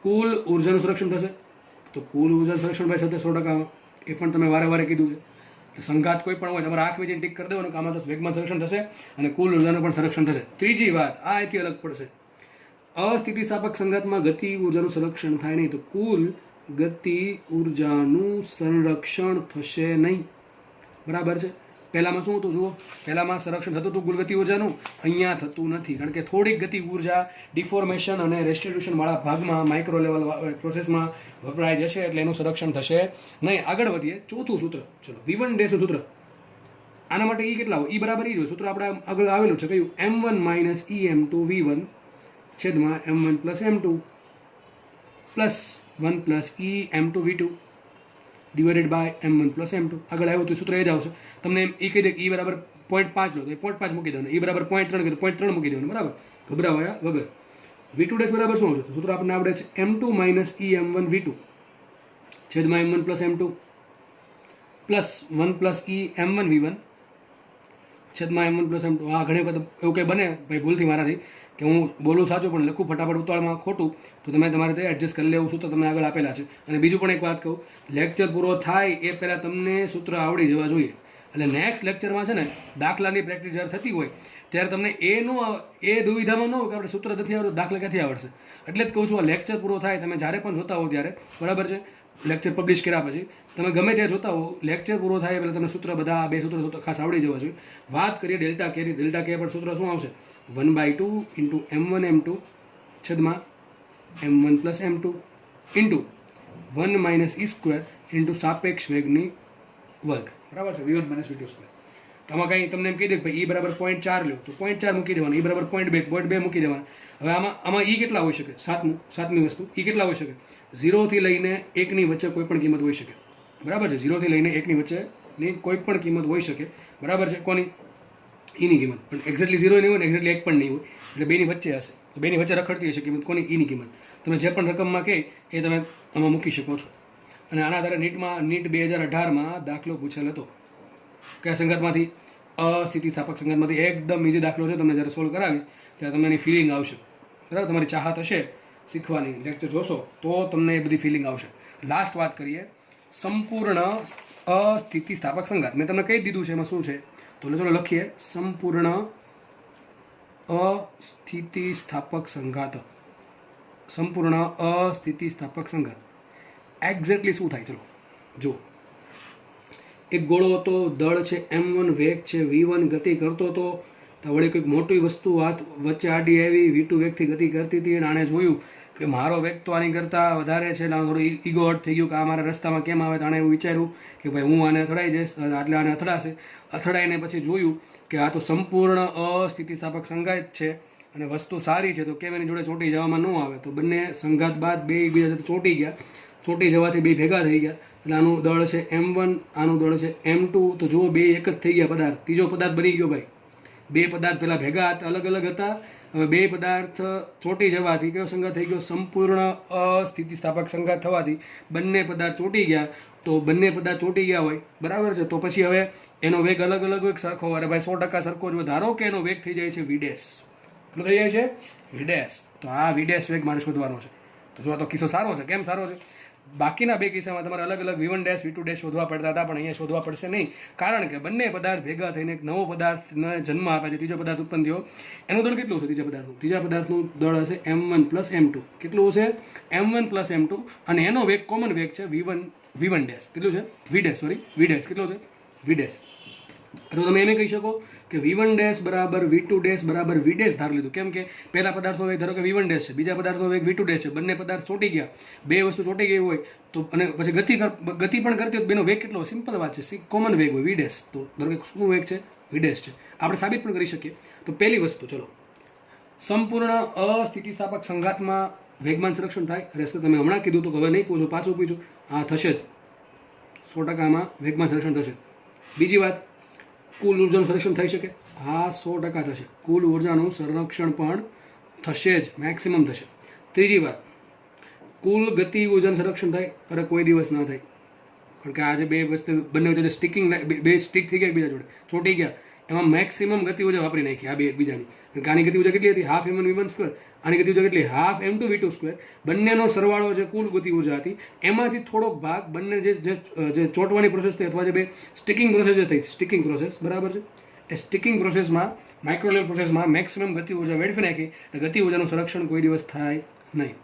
કુલ ઉર્જાનું સંરક્ષણ થશે. તો કુલ ઉર્જાનું સંરક્ષણ ભાઈ થશે 100%. એ પણ તમે વારે કીધું છે. સંઘાત કોઈ પણ હોય તમારે આંખ વીજળી ટીક કરી દેવાનું કે આમાં તો વેગમાન સંરક્ષણ થશે અને કુલ ઉર્જાનું પણ સંરક્ષણ થશે. ત્રીજી વાત આ અહીંથી અલગ પડશે. અસ્થિતિસ્થાપક સંઘાતમાં ગતિ ઉર્જાનું સંરક્ષણ થાય નહીં, તો કુલ ગતિ ઉર્જાનું સંરક્ષણ થશે નહીં, બરાબર છે. પહેલામાં શું હતું જુઓ? પહેલામાં સંરક્ષણ થતું હતું કુલ ગતિ ઉર્જાનું, અહીંયા થતું નથી, કારણ કે થોડીક ગતિ ઉર્જા ડિફોર્મેશન અને રેસ્ટિટ્યુશન વાળા ભાગમાં માઇક્રો લેવલ પ્રોસેસમાં વપરાય જશે, એટલે એનું સંરક્ષણ થશે નહીં. આગળ વધીએ. ચોથું સૂત્ર, ચલો V1 ડેશનું સૂત્ર. આના માટે E કેટલા હોય? E બરાબર E જ હોય. સૂત્ર આપણે આગળ આવેલું છે, કયું? M1 માઇનસ EM2 V1 છેદમાં M1 plus M2 plus 1 plus EM2 V2 divided by M1 plus M2. આગળ આવ્યું તો સૂત્ર એ જ આવશે. તમને એમ એ કહી દે કે E બરાબર 0.5 લો તો 0.5 મૂકી દેવાનું. E બરાબર 0.3 કીધું 0.3 મૂકી દેવાનું, બરાબર. ગભરાવાયા વગર. V2 ડેશ બરાબર શું આવશે? સૂત્ર આપણને આવડે છે M2 માઇનસ EM1 V2 છેદમાં M1 plus M2 plus 1 plus EM1 V1 છેદમાં M1 પ્લસ M2. હા ઘણી વખત એવું કંઈ બને ભાઈ ભૂલથી મારાથી કે હું બોલું સાચું પણ લખું ફટાફટ ઉતાવળમાં ખોટું, તો તમે તમારે તે એડજસ્ટ કરી લેવું. સૂત્ર તમને આગળ આપેલા છે. અને બીજું પણ એક વાત કહું, લેક્ચર પૂરો થાય એ પહેલાં તમને સૂત્ર આવડી જવા જોઈએ. એટલે નેક્સ્ટ લેક્ચરમાં છે ને દાખલાની પ્રેક્ટિસ જ્યારે થતી હોય ત્યારે તમને એ દુવિધામાં ન હોય કે આપણે સૂત્ર નથી આવડતું, દાખલા ક્યાંથી આવડશે. એટલે જ કહું છું આ લેક્ચર પૂરો થાય તમે જ્યારે પણ જોતા હો ત્યારે, બરાબર છે, લેક્ચર પબ્લિશ કર્યા પછી તમે ગમે ત્યાં જોતા હો, લેક્ચર પૂરો થાય પહેલાં તમને સૂત્ર બધા બે સૂત્ર ખાસ આવડી જવા જોઈએ. વાત કરીએ ડેલ્ટા કેની. ડેલ્ટા કે પર સૂત્ર શું આવશે? 1/2 ઇન્ટુ M1 M2 છેદમાં M1 plus M2 into 1 minus E² into સાપેક્ષ વેગની વર્ગ, બરાબર છે, V1 માઇનસ V2 સ્ક્વેર. તો આમાં કંઈ તમને એમ કહી દે કે ભાઈ E બરાબર 0.4 લો તો 0.4 મૂકી દેવાનું. E બરાબર 0.2 મૂકી દેવાના. હવે આમાં E કેટલા હોઈ શકે? સાતમી વસ્તુ, E કેટલા હોઈ શકે? 0 થી લઈને 1 ની વચ્ચે કોઈ પણ કિંમત હોઈ શકે, બરાબર છે. 0 થી લઈને 1 ની વચ્ચેની કોઈ પણ કિંમત હોઈ શકે, બરાબર છે. કોની? E ની કિંમત. પણ એક્ઝેક્ટલી 0 નહીં હોય ને એક્ઝેક્ટલી 1 પણ નહીં હોય, એટલે બેની વચ્ચે હશે. તો બેની વચ્ચે રખડતી હશે કિંમત. કોની? E ની કિંમત. તમે જે પણ રકમમાં કહે એ તમે આમાં મૂકી શકો છો. અને આના આધારે નીટ 2018માં દાખલો પૂછેલ હતો. કયા સંઘાતમાંથી? અસ્થિતિસ્થાપક સંઘાતમાંથી. એકદમ ઇઝી દાખલો છે. તમને જ્યારે સોલ્વ કરાવીશ ત્યારે તમને એની ફિલિંગ આવશે, બરાબર. તમારી ચાહત હશે શીખવાની, લેક્ચર જોશો તો તમને એ બધી ફિલિંગ આવશે. લાસ્ટ વાત કરીએ સંપૂર્ણ અસ્થિતિસ્થાપક સંઘાત. મેં તમને કહી દીધું છે એમાં શું છે, તો ચલો લખીએ. સંપૂર્ણ અસ્થિતિસ્થાપક સંઘાત. સંપૂર્ણ અસ્થિતિસ્થાપક સંઘાત એક્ઝેક્ટલી શું થાય? ચલો જો, એક ગોળો હતો, દળ છે M1, વેગ છે V1, ગતિ કરતો હતો. તો વળી કોઈક મોટી વસ્તુ હાથ વચ્ચે આડી આવી, V2 વેગથી ગતિ કરતી હતી અને આણે જોયું કે મારો વેગ તો આની કરતાં વધારે છે, એટલે આનું થોડું ઈગો હર્ટ થઈ ગયું કે આ મારા રસ્તામાં કેમ આવે. તો આણે એવું વિચાર્યું કે ભાઈ હું આને અથડાઈ જઈશ, એટલે આને અથડાશે. અથડાઈને પછી જોયું કે આ તો સંપૂર્ણ અસ્થિતિસ્થાપક સંઘાત છે અને વસ્તુ સારી છે, તો કેમ એની જોડે ચોંટી જવામાં ન આવે. તો બંને સંઘાત બાદ બે એકબીજા સાથે ચોંટી ગયા. ચોંટી જવાથી બે ભેગા થઈ ગયા, એટલે આનું દળ છે M1, આનું દળ છે M2. તો જુઓ બે એક જ થઈ ગયા પદાર્થ, ત્રીજો પદાર્થ બની ગયો ભાઈ. બે પદાર્થ પહેલાં ભેગા હતા, અલગ અલગ હતા. હવે બે પદાર્થ ચોંટી જવાથી કયો સંઘાત થઈ ગયો? સંપૂર્ણ અસ્થિતિસ્થાપક સંઘાત થવાથી બંને પદાર્થ ચોંટી ગયા. તો બંને પદાર્થ ચોંટી ગયા હોય, બરાબર છે, તો પછી હવે એનો વેગ અલગ અલગ હોય સરખો? અરે ભાઈ 100% સરખો જ હોય. ધારો કે એનો વેગ થઈ જાય છે v'. કેટલો થઈ જાય છે? v'. તો આ v' વેગ મારે શોધવાનો છે. તો જો આ તો કિસ્સો સારો છે. કેમ સારો છે? બાકીના બે કિસ્સામાં તમારે અલગ અલગ v1' v2' શોધવા પડતા હતા, પણ અહીંયા શોધવા પડશે નહીં, કારણ કે બંને પદાર્થ ભેગા થઈને એક નવો પદાર્થને જન્મ આપે છે. ત્રીજો પદાર્થ ઉત્પન્ન થયો. એનું દળ કેટલું છે ત્રીજા પદાર્થનું? ત્રીજા પદાર્થનું દળ હશે M1 + M2. કેટલું હશે? M1 + M2. અને એનો વેગ કોમન વેગ છે v'. કેટલું છે? v'. કેટલો છે? v'. તો તમે એમ કહી શકો કે v1' બરાબર v2' બરાબર v' ધાર લીધું. કેમ કે પહેલા પદાર્થનો વેગ ધારો કે v1' છે, બીજા પદાર્થનો વેગ v2' છે. બંને પદાર્થ ચોંટી ગયા, બે વસ્તુ ચોંટી ગઈ હોય તો, અને પછી ગતિ પણ કરતી હોય, બેનો વેગ કેટલો? સિમ્પલ વાત છે, કોમન વેગ હોય v'. તો ધારો કે શું વેગ છે? v' છે. આપણે સાબિત પણ કરી શકીએ. તો પહેલી વસ્તુ, ચલો, સંપૂર્ણ અસ્થિતિસ્થાપક સંઘાતમાં વેગમાન સંરક્ષણ થાય. રહેશે તમે હમણાં કીધું તો હવે નહીં પૂછો, પાછું પૂછું. હા, થશે જ. 100% આમાં વેગમાન સંરક્ષણ થશે. બીજી વાત, કુલ ઉર્જાનું સંરક્ષણ થઈ શકે? હા, 100% થશે. કુલ ઉર્જાનું સંરક્ષણ પણ થશે જ, મેક્સિમમ થશે. ત્રીજી વાત, કુલ ગતિ ઉર્જાનું સંરક્ષણ થાય? અરે કોઈ દિવસ ના થાય, કારણ કે આજે બે વસ્તુ બંને વચ્ચે સ્ટિકિંગ, બે સ્ટિક થઈ ગયા એકબીજા જોડે, ચોંટી ગયા, એમાં મેક્સિમમ ગતિ ઉર્જા વાપરી નાખી આ બે એકબીજાની. કારણ કે આની ગતિ ઉર્જા કેટલી હતી? ½ M1 v1². આની ગતિ ઉર્જા કેટલી? ½ M2 v2². બંનેનો સરવાળો જે કુલ ગતિ ઉર્જા હતી એમાંથી થોડોક ભાગ બંને જે ચોંટવાની પ્રોસેસ થઈ, અથવા જે બે સ્ટિકિંગ પ્રોસેસ થઈ, સ્ટિકિંગ પ્રોસેસ, બરાબર છે, એ સ્ટિકિંગ પ્રોસેસમાં, માઇક્રો લેવલ પ્રોસેસમાં મેક્સિમમ ગતિ ઉર્જા વેડફી નાખી. ગતિ ઉર્જાનું સંરક્ષણ કોઈ દિવસ થાય નહીં.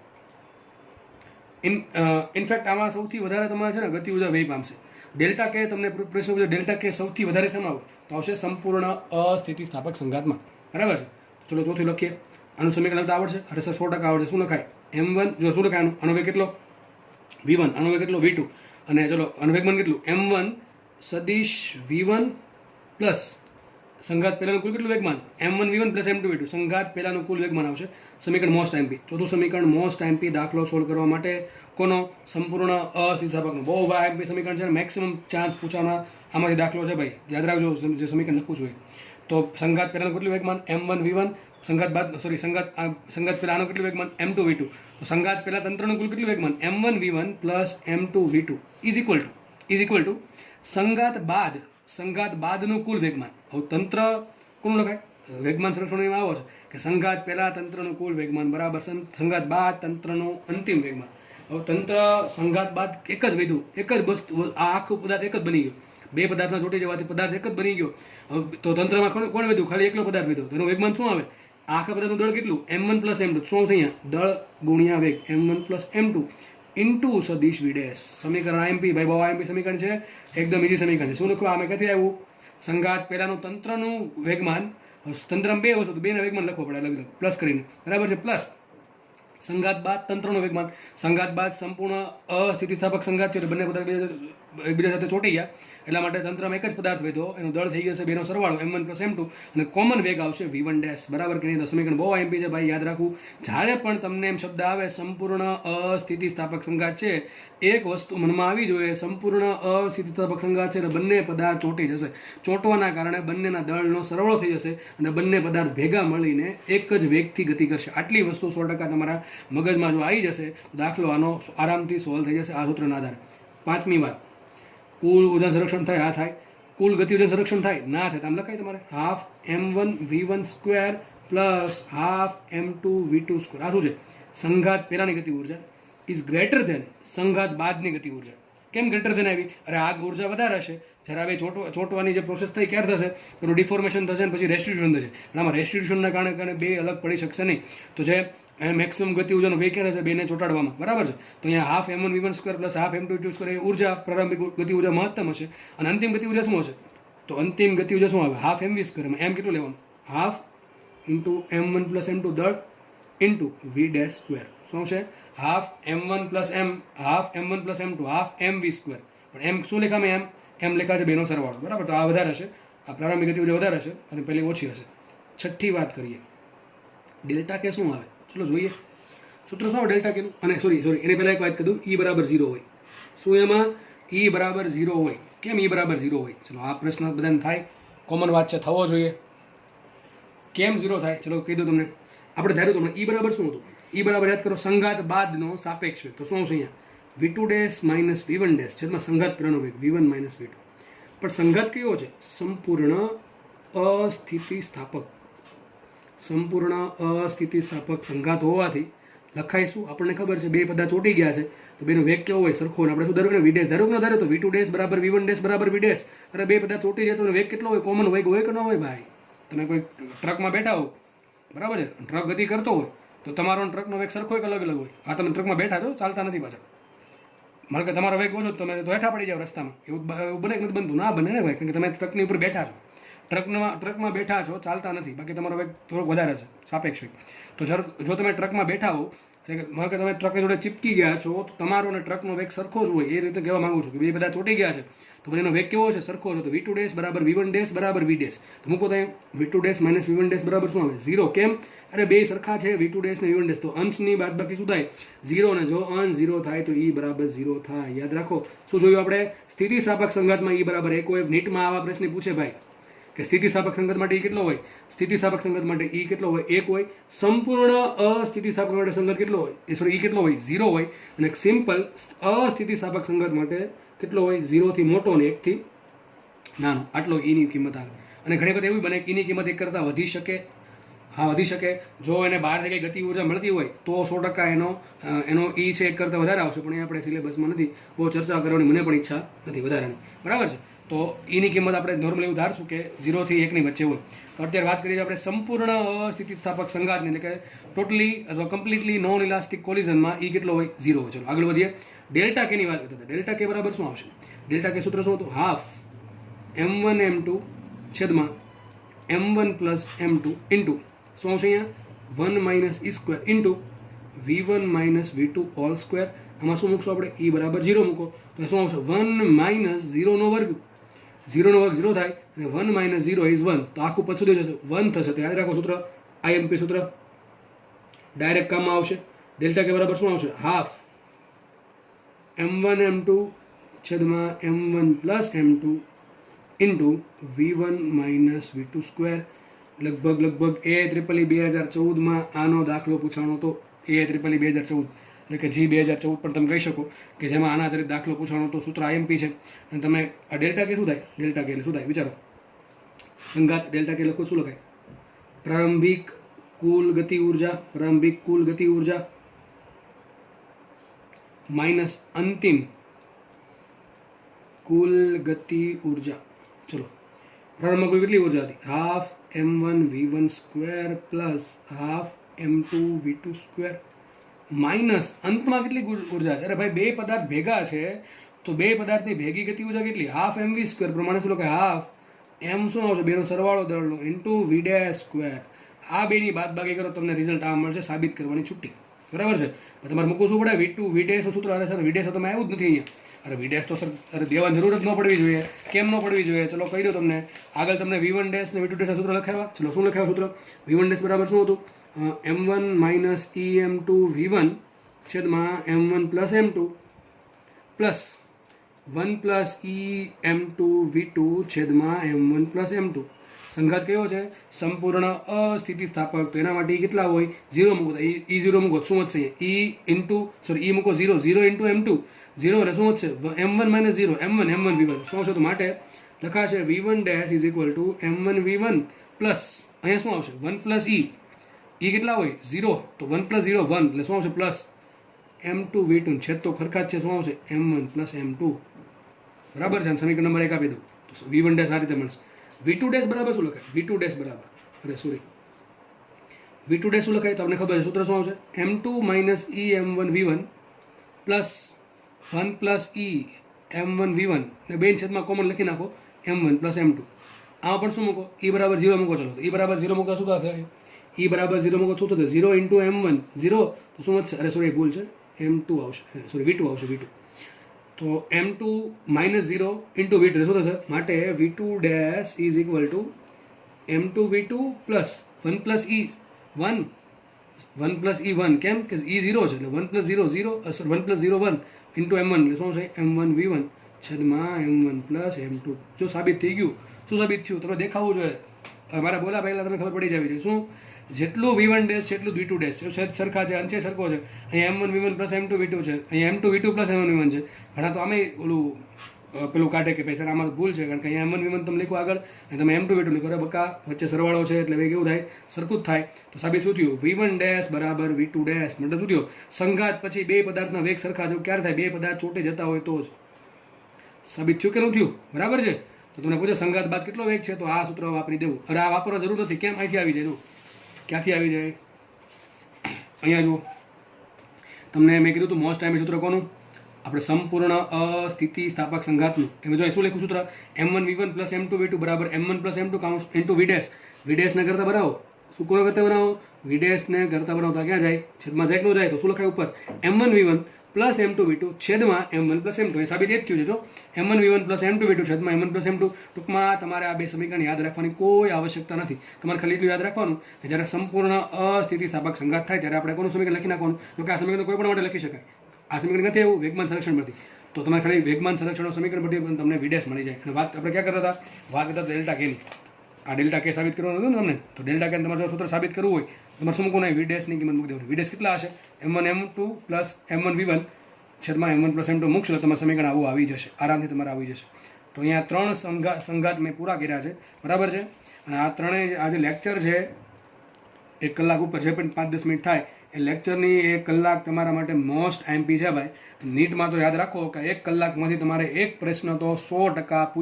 ઇનફેક્ટ આમાં સૌથી વધારે તમારે છે ને ગતિ ઉર્જા વ્યય પામશે. ડેલ્ટા કે તમને પ્રશ્ન પૂછે ડેલ્ટા કે સૌથી વધારે શેમાં આવે? તો આવશે સંપૂર્ણ અસ્થિતિસ્થાપક સંઘાતમાં, બરાબર છે. ચલો ચોથું લખીએ. આનું સમીકરણ લખતા આવડશે? અરે સર 100% આવડે. શું લખાય? M1, જો શું લખાય આનો વેગ કેટલો? v1. આનો વેગ કેટલો? v2. અને ચલો આનું વેગમાન કેટલું? M1 સદિશ v1 પ્લસ સંઘાત પહેલાનું કુલ કેટલું વેગમાન? M1 v1 + M2 v2. સંઘાત પહેલાનું કુલ વેગમાન આવશે. સમીકરણ મોસ્ટ MP. ચોથું સમીકરણ મોસ્ટ MP. દાખલો સોલ્વ કરવા માટે કોનો? સંપૂર્ણ અસ્થિતિસ્થાપકનો. બહુ ભાઈ MP સમીકરણ છે, મેક્સિમમ ચાન્સ પૂછવાના આમાંથી દાખલો છે ભાઈ, યાદ રાખજો જે સમીકરણ લખવું જોઈએ. તો સંઘાત પહેલાનું કેટલું વેગમાન? M1 v1. સંઘાત પહેલા આનું કેટલું વેગમાન? M2 v2. તો સંઘાત પહેલા તંત્રનું કુલ કેટલું વેગમાન? M1 v1 + M2 v2 is equal to સંઘાત બાદનું કુલ વેગમાન. હવે તંત્ર કોનું લખાય? વેગમાન સંરક્ષણ એમાં આવો છે કે સંઘાત પહેલા તંત્રનું કુલ વેગમાન બરાબર સંઘાત બાદ તંત્રનું અંતિમ વેગમાન. હવે તંત્ર સંઘાત બાદ એક જ વધ્યું, એક જ વસ્તુ, આ આખું પદાર્થ એક જ બની ગયો. બે પદાર્થના ચોંટી જવાથી પદાર્થ એક જ બની ગયો. તો તંત્રમાં કોણ વધ્યું? ખાલી એકલો પદાર્થ વધ્યો. તેનું વેગમાન શું આવે? આખા પદાર્થનું દળ કેટલું? M1 + M2. શું આવશે અહીંયા? દળ ગુણ્યા વેગ M1 + M2 ઇન્ટુ સદિશ v'. સમીકરણ IMP ભાઈ, બહુ IMP સમીકરણ છે, એકદમ ઇઝી સમીકરણ છે. શું લખવું? આમે ક્યાંથી આવ્યું? સંઘાત પહેલાનું તંત્રનું વેગમાન, તંત્રમાં બે વસ્તુ, બેના વેગમાન લખવો પડે અલગ અલગ પ્લસ કરીને, બરાબર છે, પ્લસ સંઘાત બાદ તંત્રનું વેગમાન. સંઘાત બાદ સંપૂર્ણ અસ્થિતિસ્થાપક સંઘાત થયો, બંને પદાર્થ એકબીજા સાથે ચોંટી ગયા, એટલા માટે તંત્રમાં એક જ પદાર્થ વધ્યો, એનું દળ થઈ જશે બેનો સરવાળો M1 + M2, અને કોમન વેગ આવશે v1'. બરાબર કે નહીં? તો સમીકરણ બહુ IMP છે ભાઈ, યાદ રાખવું. જ્યારે પણ તમને એમ શબ્દ આવે સંપૂર્ણ અસ્થિતિસ્થાપક સંઘાત છે, એક વસ્તુ મનમાં આવી જોઈએ, સંપૂર્ણ અસ્થિતિસ્થાપક સંઘાત છે, અને બંને પદાર્થ ચોંટી જશે. ચોંટવાના કારણે બંનેના દળનો સરવાળો થઈ જશે, અને બંને પદાર્થ ભેગા મળીને એક જ વેગથી ગતિ કરશે. આટલી વસ્તુ 100% તમારા મગજમાં જો આવી જશે, દાખલો આનો આરામથી સોલ્વ થઈ જશે આ સૂત્રના આધારે. પાંચમી વાત, કુલ ઉર્જા સંરક્ષણ થાય? હા થાય. કુલ ગતિ ઉર્જા સંરક્ષણ થાય? ના થાય. આમ લખાય તમારે ½ M1 v1² + ½ M2 v2². આ શું છે? સંઘાત પહેલાની ગતિ ઉર્જા ઇઝ ગ્રેટર ધેન સંઘાત બાદની ગતિ ઉર્જા. કેમ ગ્રેટર ધેન આવી? અરે આ ઉર્જા વધારે હશે, જ્યારે હવે ચોંટવાની જે પ્રોસેસ થઈ ક્યારે થશે? એનું ડિફોર્મેશન થશે, અને પછી રેસ્ટિટ્યુશન થશે. અને આમાં રેસ્ટિટ્યુશનના કારણે બે અલગ પડી શકશે નહીં. તો જે મેક્સિમમ ગતિ ઉર્જાનો વેગ ક્યાં થશે? બેને ચોંટાડવામાં, બરાબર છે. તો અહીંયા ½ M1 v1² + ½ M2 v2² એ ઉર્જા, પ્રારંભિક ગતિ ઉર્જા મહત્તમ હશે, અને અંતિમ ગતિ ઉર્જા શું હશે? તો અંતિમ ગતિ ઉર્જા શું આવે? ½ mv². એમાં M કેટલું લેવાનું? ½ × M1 + M2 દળ ઇન્ટુ v'². શું છે half m1 plus m, half m1 plus m2, half mv square. પણ એમ શું લેખામાં એમ લેખા છે બેનો સરવાળો, બરાબર. તો આ વધારે હશે, આ પ્રારંભિક ગતિ ઉર્જા વધારે હશે અને પેલી ઓછી હશે. છઠ્ઠી વાત કરીએ, ડેલ્ટા કે શું આવે, ચલો જોઈએ સૂત્ર શું આવે ડેલ્ટા કેનું. અને સોરી એની પહેલાં એક વાત કીધું, ઈ બરાબર 0 હોય. શું એમાં ઈ બરાબર 0 હોય? કેમ ઈ બરાબર 0 હોય? ચલો આ પ્રશ્ન બધાને થાય, કોમન વાત છે, થવો જોઈએ. કેમ 0 થાય ચલો કહી દઉં તમને. આપણે ધાર્યું તમને ઈ બરાબર શું હતું, ઈ બરાબર યાદ કરો સંઘાત બાદનો સાપેક્ષ વેગ. તો શું આવશે અહીંયા v2 dash minus v1 dash છેદમાં સંઘાત પ્રેરણાનો વેગ v1 માઇનસ v2. પણ સંઘાત કયો છે? સંપૂર્ણ અસ્થિતિસ્થાપક. સંપૂર્ણ અસ્થિતિસ્થાપક સંઘાત હોવાથી લખાય શું, આપણને ખબર છે બે પદાર્થ ચોંટી ગયા છે તો બેનો વેગ કેવો હોય? સરખો. અને આપણે શું ધાર્યું ને, v ડેશ ધાર્યું કે ન ધાર્યું? તો v2 ડેશ બરાબર v1 ડેશ બરાબર v ડેશ. અને બે પદાર્થ ચોંટી જાય તો વેગ કેટલો હોય? કોમન વેગ હોય કે ન હોય ભાઈ? તમે કોઈ ટ્રકમાં બેઠા હો, બરાબર છે, ટ્રક ગતિ કરતો હોય તો તમારો ટ્રકનો વેગ સરખો હોય કે અલગ અલગ હોય? હા, તમે ટ્રકમાં બેઠા છો, ચાલતા નથી પાછા. મારે કે તમારો વેગ ઓછો, તમે તો હેઠા પડી જાવ રસ્તામાં, એવું બને કે નથી બનતું? ના બને ને ભાઈ, કારણ કે તમે ટ્રકની ઉપર બેઠા છો, ટ્રકમાં બેઠા છો, ચાલતા નથી. બાકી તમારો વેગ થોડોક વધારે છે સાપેક્ષ વેગ. તો જો તમે ટ્રકમાં બેઠા હો, એટલે કે મારે કે તમે ટ્રકની જોડે ચીપકી ગયા છો, તો તમારો અને ટ્રકનો વેગ સરખો જ હોય. એ રીતે કહેવા માંગુ છું કે બે બધા ચોંટી ગયા છે તો એનો વેગ કેવો છે? સરખો છે. તો v2 ડેશ બરાબર v1 ડેશ બરાબર v ડેશ. તો મૂકો તો v2 dash minus v1 dash બરાબર શું આવે? 0. કેમ? અરે બે સરખા છે, v2 ડેશ ને v1 ડેશ. તો અંશની બાદબાકી શું થાય? 0. ને જો અંશ 0 થાય તો e બરાબર 0 થાય. યાદ રાખો. શું જોયું આપણે? સ્થિતિસ્થાપક સંઘાતમાં e બરાબર 1 હોય. નીટમાં આવા પ્રશ્ન પૂછે ભાઈ કે સ્થિતિસ્થાપક સંગત માટે કેટલો હોય? સ્થિતિસ્થાપક સંગત માટે ઈ કેટલો હોય? 1 હોય. સંપૂર્ણ અસ્થિતિસ્થાપક માટે સંગત કેટલો હોય? ઈ કેટલો હોય? 0 હોય. અને સિમ્પલ અસ્થિતિસ્થાપક સંગત માટે કેટલો હોય? 0 થી મોટો અને 1 થી નાનો. આટલો ઈની કિંમત આવે. અને ઘણી બધી એવી બને કે ઈની કિંમત 1 કરતાં વધી શકે. હા, વધી શકે. જો એને બહારથી કંઈ ગતિ ઉર્જા મળતી હોય તો 100% એનો ઈ છે 1 કરતાં વધારે આવશે. પણ એ આપણે સિલેબસમાં નથી, બહુ ચર્ચા કરવાની મને પણ ઈચ્છા નથી વધારાની, બરાબર છે. તો ઈની કિંમત આપણે નોર્મલી એવું ધારશું કે 0 થી 1 ની વચ્ચે હોય. તો અત્યારે વાત કરીએ આપણે સંપૂર્ણ અસ્થિતિસ્થાપક સંઘાતની, એટલે કે ટોટલી અથવા કમ્પ્લીટલી નોન ઇલાસ્ટિક કોલિઝનમાં ઈ કેટલો હોય? 0 હોય. ચલો આગળ વધીએ. ડેલ્ટા કેની વાત કરતા હતા. ડેલ્ટા કે બરાબર શું આવશે? ડેલ્ટા કે સૂત્ર શું હતું? હાફ m1 m2 છેદમાં m1 પ્લસ m2 ઇન્ટુ શું આવશે અહીંયા? 1 minus e square into v1 minus v2 whole square. આમાં શું મૂકશો આપણે? e બરાબર 0 મૂકો તો શું આવશે? 1 માઇનસ 0 નો વર્ગ. 0 નો વર્ગ 0 થાય અને 1 માઇનસ 0 ઇઝ 1. તો આખું પદ સુધી જશે, 1 થશે. તો યાદ રાખો સૂત્ર, IMP સૂત્ર ડાયરેક્ટ કામમાં આવશે. ડેલ્ટા કે બરાબર શું આવશે? હાફ m1 m2 છેદમાં m1 plus m2 into v1 minus v2 square. લગભગ AIEEE 2014માં આનો દાખલો પૂછાણો હતો. AIEEE 2014 એટલે કે G 2014 પણ તમે કહી શકો કે જેમાં આના આધારિત દાખલો પૂછવાનો તો સૂત્ર IMP છે. અને તમે આ ડેલ્ટા કે શું થાય? ડેલ્ટા કે એટલે શું થાય વિચારો. સંઘાત ડેલ્ટા કે લખો શું લખાય? પ્રારંભિક કુલ ગતિ ઉર્જા, પ્રારંભિક કુલ ગતિ ઉર્જા માઇનસ અંતિમ કુલ ગતિ ઉર્જા. ચલો, પ્રારંભમાં કુલ કેટલી ઉર્જા હતી? Half m1 v1 square plus half m2 v2 square minus અંતમાં કેટલી ઉર્જા છે? અરે ભાઈ બે પદાર્થ ભેગા છે તો બે પદાર્થની ભેગી ગતિ ઉર્જા કેટલી? Half mv square. પ્રમાણે શું લખાય? હાફ m શું આવશે? બેનો સરવાળો દળનો ઇન્ટુ v ડેશ સ્ક્વેર. આ બેની બાદબાકી કરો તમને રિઝલ્ટ આ મળશે. સાબિત કરવાની છૂટી, બરાબર છે. તમારે મૂકવું શું પડે? v2 v ડેશ સૂત્ર. અરે સર v ડેશ તો તમે આવ્યું જ નથી અહીંયા. અરે v ડેશ તો સર અરે દેવાની જરૂર જ ન પડવી જોઈએ. કેમ ન પડવી જોઈએ? ચલો કહી દો તમને. આગળ તમને v1 ડેશ ને v2 ડેશના સૂત્ર લખાવ્યા. ચલો શું લખાવ્યા સૂત્ર? v1 ડેશ બરાબર શું હતું? m1 માઇનસ em2 v1 છેદમાં m1 plus m2 plus 1 plus em2 v2 છેદમાં m1 પ્લસ m2. સંઘાત કયો છે? સંપૂર્ણ અસ્થિતિસ્થાપક. તો એના માટે કેટલા હોય? 0 મૂકો. e 0 મૂકો શું વધશે? e ઇન્ટુ સોરી e મૂકો 0 0 ઇન્ટુ m2 0 એટલે શું વધશે? m1 માઇનસ 0 m1 v1 શું આવશે? તો માટે લખાશે v1 dash is equal two m1 v1 plus અહીંયા શું આવશે? 1 પ્લસ e કેટલા હોય? 0. તો 1 પ્લસ 0 1 એટલે શું આવશે? પ્લસ m2 v2 છેદ તો ખરખા જ છે. શું આવશે? m1 પ્લસ m2, બરાબર છે. સમીકરણ નંબર 1 આપી દઉં તો v1 ડેશ આ રીતે મળશે. v2 ડેશ બરાબર શું લખાય? v2 ડેશ બરાબર v2 ડેશ શું લખાય? તો આપણે ખબર છે સૂત્ર શું આવશે? m2 minus e m1 v1 plus 1 plus e m1 v1 ને બે છેદમાં કોમન લખી નાખો m1 પ્લસ m2. આમાં પણ શું મૂકો? e બરાબર 0 મૂકો. ચલો e બરાબર 0 મૂકતા શું થાય? ઈ બરાબર 0 મૂકો શું થશે 0 ઇન્ટુ m1 0 તો શું વધશે અરે સોરી ભૂલ છે m2 આવશે સોરી v2 આવશે v2 તો m2 માઇનસ 0 ઇન્ટુ v2 શું થશે માટે v2 dash is equal two m2 v2 plus 1 plus e 1 1 plus e 1 કેમ કે e 0 છે એટલે 1 પ્લસ 0 0 1 પ્લસ 0 1 ઇન્ટુ m1 એટલે શું છે m1 v1 છેદમાં m1 પ્લસ m2 જો સાબિત થઈ ગયું શું સાબિત થયું તમને દેખાવું જોઈએ મારા બોલા પહેલાં તમને ખબર પડી જવી જોઈએ શું જેટલું v1 ડેશ છે એટલું v2 ડેશ છે સેજ સરખા છે અંશે સરખો છે અહીં m1 v1 plus m2 v2 છે અહીં m2 v2 plus m1 v1 છે ઘણા તો આમે ઓલું પેલું કાઢે કે ભાઈ સર આમાં ભૂલ છે કારણ કે અહીંયા m1 v1 તમે લખો આગળ અને તમે m2 v2 લખો બકા વચ્ચે સરવાળો છે એટલે હવે કેવું થાય સરખું જ થાય તો સાબિત શું થયું v1 ડેશ બરાબર v2 ડેશ મતલબ શું થયું સંઘાત પછી બે પદાર્થના વેગ સરખા જો ક્યારે થાય બે પદાર્થ ચોટે જતા હોય તો જ સાબિત થયું કે ન થયું બરાબર છે તો તમને પૂછો સંઘાત બાદ કેટલો વેગ છે તો આ સૂત્ર વાપરી દેવું અરે આ વાપરવા જરૂર નથી કેમ અહીંથી આવી જાય ક્યાંથી આવી જાય અહીંયા જુઓ તમને મેં કીધું હતું મોસ્ટ ટાઈમ સૂત્ર કોનું આપણે સંપૂર્ણ અસ્થિતિસ્થાપક સંઘાતનું એમાં જો શું લખ્યું સૂત્ર m1 v1 plus m2 v2 બરાબર m1 પ્લસ m2 કાઉન્સ ઇન્ટુ v ડેશ v ડેશને કરતા બનાવો શું કોને કરતા બનાવો v ડેશને કરતા બનાવતા ક્યાં જાય છેદમાં જાય કે ન જાય તો શું લખાય ઉપર m1 v1 plus m2 v2 છેદમાં m1 પ્લસ m2 એ સાબિત એ જ થયું છે જો m1 v1 plus m2 v2 છેદમાં m1 પ્લસ m2 ટૂંકમાં તમારે આ બે સમીકરણ યાદ રાખવાની કોઈ આવશ્યકતા નથી તમારે ખાલી એટલું યાદ રાખવાનું કે જ્યારે સંપૂર્ણ અસ્થિતિસ્થાપક સંઘાત થાય ત્યારે આપણે કોનું સમીકરણ લખી નાખવાનું જો કે આ સમીકરણ કોઈ પણ માટે લખી શકાય આ સમીકરણ નથી એવું વેગમાન સંરક્ષણ પરથી તો તમારે ખાલી વેગમાન સંરક્ષણનો સમીકરણ પરથી પણ તમને v' મળી જાય અને વાત આપણે ક્યાં કરતા હતા વાત કરતા ડેલ્ટા કેની આ ડેલ્ટા કે સાબિત કરવાનું હતું ને તમને તો ડેલ્ટા કે તમારે જો સૂત્ર સાબિત કરવું હોય તમારે શું મૂકવું નહીં v' ની કિંમત મૂકી દેવાની v' કેટલા હશે m1 m2 plus m1 v1 છેદમાં m1 પ્લસ m2 મૂકશો તો તમારું સમીકરણ આવું આવી જશે આરામથી તમારે આવી જશે તો અહીંયા 3 સંઘાત મેં પૂરા કર્યા છે બરાબર છે અને આ ત્રણેય આ જે લેક્ચર છે 1 કલાક ઉપર જે પણ 5-10 મિનિટ થાય એ લેક્ચરની 1 કલાક તમારા માટે મોસ્ટ આઈએમપી છે ભાઈ નીટમાં તો યાદ રાખો કે 1 કલાકમાંથી તમારે એક પ્રશ્ન તો 100%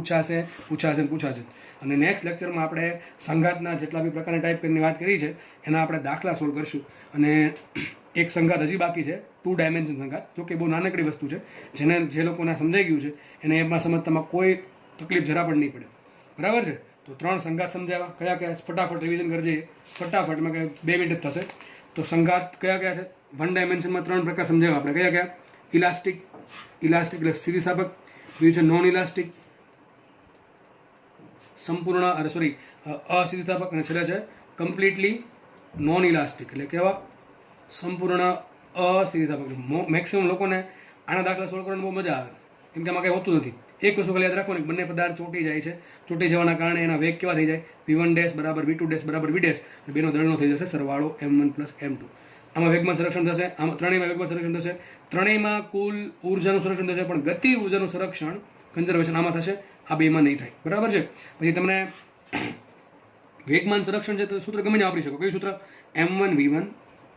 પૂછાશે અને નેક્સ્ટ લેક્ચરમાં આપણે સંઘાતના જેટલા બી પ્રકારની ટાઈપ કરીને વાત કરી છે એના આપણે દાખલા સોલ્વ કરશું અને એક સંઘાત હજી બાકી છે 2 ડાયમેન્શન સંઘાત જો કે બહુ નાનકડી વસ્તુ છે જે લોકોને સમજાઈ ગયું છે એને એમાં સમજવામાં કોઈ તકલીફ જરા પણ નહીં પડે બરાબર છે તો 3 સંઘાત સમજાવ્યા કયા ફટાફટ રિવિઝન કરજે ફટાફટમાં કે 2 મિનિટ જ થશે તો સંઘાત કયા છે 1 ડાયમેન્શનમાં 3 પ્રકાર સમજાવ્યા આપણે કયા ઇલાસ્ટિક એટલે સ્થિતિસ્થાપક બીજું છે નોન ઇલાસ્ટિક સંપૂર્ણ અસ્થિતિસ્થાપક અને છેલ્લે છે કમ્પ્લીટલી નોન ઇલાસ્ટિક એટલે કેવા સંપૂર્ણ અસ્થિતિસ્થાપક મેક્સિમમ લોકોને આના દાખલા સોલ્વ કરવાની બહુ મજા આવે કેમ કે આમાં કંઈ હોતું નથી એક વસ્તુ ખાલી યાદ રાખવાનું બંને પદાર્થ ચોંટી જાય છે ચોંટી જવાના કારણે એના વેગ કેવા થઈ જાય v1 ડેશ બરાબર v2 ડેશ બરાબર v ડેશ બેનો દળનો થઈ જશે સરવાળો m1 પ્લસ m2 આમાં વેગમાં સંરક્ષણ થશે આમાં ત્રણેયમાં વેગમાં સંરક્ષણ થશે ત્રણેયમાં કુલ ઉર્જાનું સંરક્ષણ થશે પણ ગતિ ઉર્જાનું સંરક્ષણ કન્ઝર્વેશન આમાં થશે આ બેમાં નહીં થાય બરાબર છે પછી તમને વેગમાન સંરક્ષણ છે તો સૂત્ર ગમે તે વાપરી શકો કયું સૂત્ર m1 v1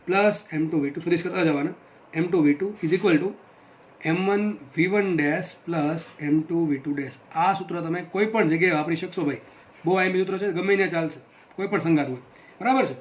plus m2 v2 સુધી કરતા જવાના m2 v2 is equal two m1 v1 dash plus m2 v2 dash આ સૂત્ર તમે કોઈ પણ જગ્યાએ વાપરી શકશો ભાઈ બહુ આઈએમપી સૂત્ર છે ગમે ત્યાં ચાલશે કોઈ પણ સંઘાત હોય બરાબર છે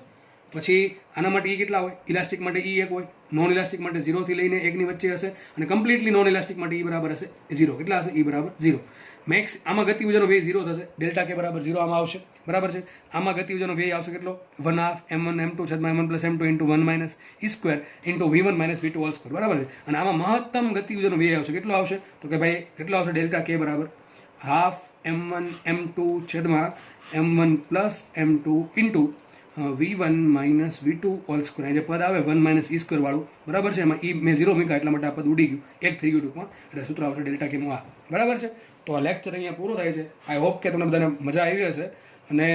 પછી આના માટે ઈ કેટલા હોય ઇલાસ્ટિક માટે ઈ 1 હોય નોન ઇલાસ્ટિક માટે 0 થી લઈને 1 ની વચ્ચે હશે અને કમ્પ્લીટલી નોન ઇલાસ્ટિક માટે ઈ બરાબર હશે 0 કેટલા હશે ઈ બરાબર 0 મેક્સ આમાં ગતિ ઉર્જાનો વ્યય 0 થશે ડેલ્ટા કે બરાબર 0 આમાં આવશે બરાબર છે આમાં ગતિ ઉર્જાનો વ્યય આવશે કેટલો 1/2 m1 m2 છેદમાં m1 plus m2 into 1 minus e square into v1 minus v2 whole square બરાબર છે અને આમાં મહત્તમ ગતિ ઉર્જાનો વ્યય આવશે કેટલો આવશે તો કે ભાઈ કેટલો આવશે ડેલ્ટા કે બરાબર હાફ m1 m2 છેદમાં m1 plus m2 into v1 minus v2 whole square જે પદ આવે 1 માઇનસ e સ્ક્વેર વાળું બરાબર છે એમાં મેં 0 મૂક્યા એટલા માટે આ પદ ઉડી ગયું એક થઈ ગયું ટૂંકમાં એટલે સૂત્ર આવશે ડેલ્ટા કેનું આ બરાબર છે તો આ લેક્ચર અહીંયા પૂરો થાય છે આઈ હોપ કે તમને બધાને મજા આવી હશે અને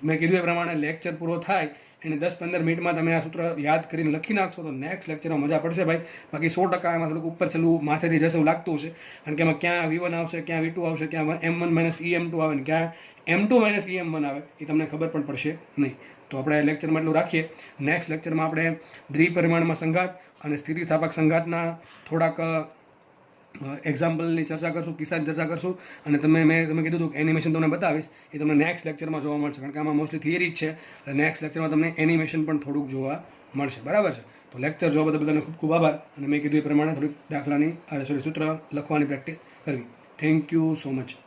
મેં કીધું એ પ્રમાણે લેક્ચર પૂરો થાય એને 10-15 મિનિટમાં તમે આ સૂત્ર યાદ કરીને લખી નાખશો તો નેક્સ્ટ લેક્ચરમાં મજા પડશે ભાઈ બાકી 100% એમાં થોડુંક ઉપર છેલ્લું માથેથી જશે એવું લાગતું હશે કારણ કે એમાં ક્યાં v1 આવશે ક્યાં v2 આવશે ક્યાં m1 માઇનસ em2 આવે ને ક્યાં m2 માઇનસ em1 આવે એ તમને ખબર પણ પડશે નહીં તો આપણે લેક્ચરમાં એટલું રાખીએ નેક્સ્ટ લેક્ચરમાં આપણે દ્વિપરિમાણમાં સંઘાત અને સ્થિતિસ્થાપક સંઘાતના થોડાક એક્ઝામ્પલની ચર્ચા કરશું કિસ્સાની ચર્ચા કરશું અને તમે કીધું હતું કે એનિમેશન તમને બતાવીશ એ તમને નેક્સ્ટ લેક્ચરમાં જોવા મળશે કારણ કે આમાં મોસ્ટલી થિયરી જ છે અને નેક્સ્ટ લેક્ચરમાં તમને એનિમેશન પણ થોડુંક જોવા મળશે બરાબર છે તો લેક્ચર જોવા બધાને ખૂબ ખૂબ આભાર અને મેં કીધું એ પ્રમાણે થોડીક દાખલાની સૂત્ર લખવાની પ્રેક્ટિસ કરવી થેન્ક યુ સો મચ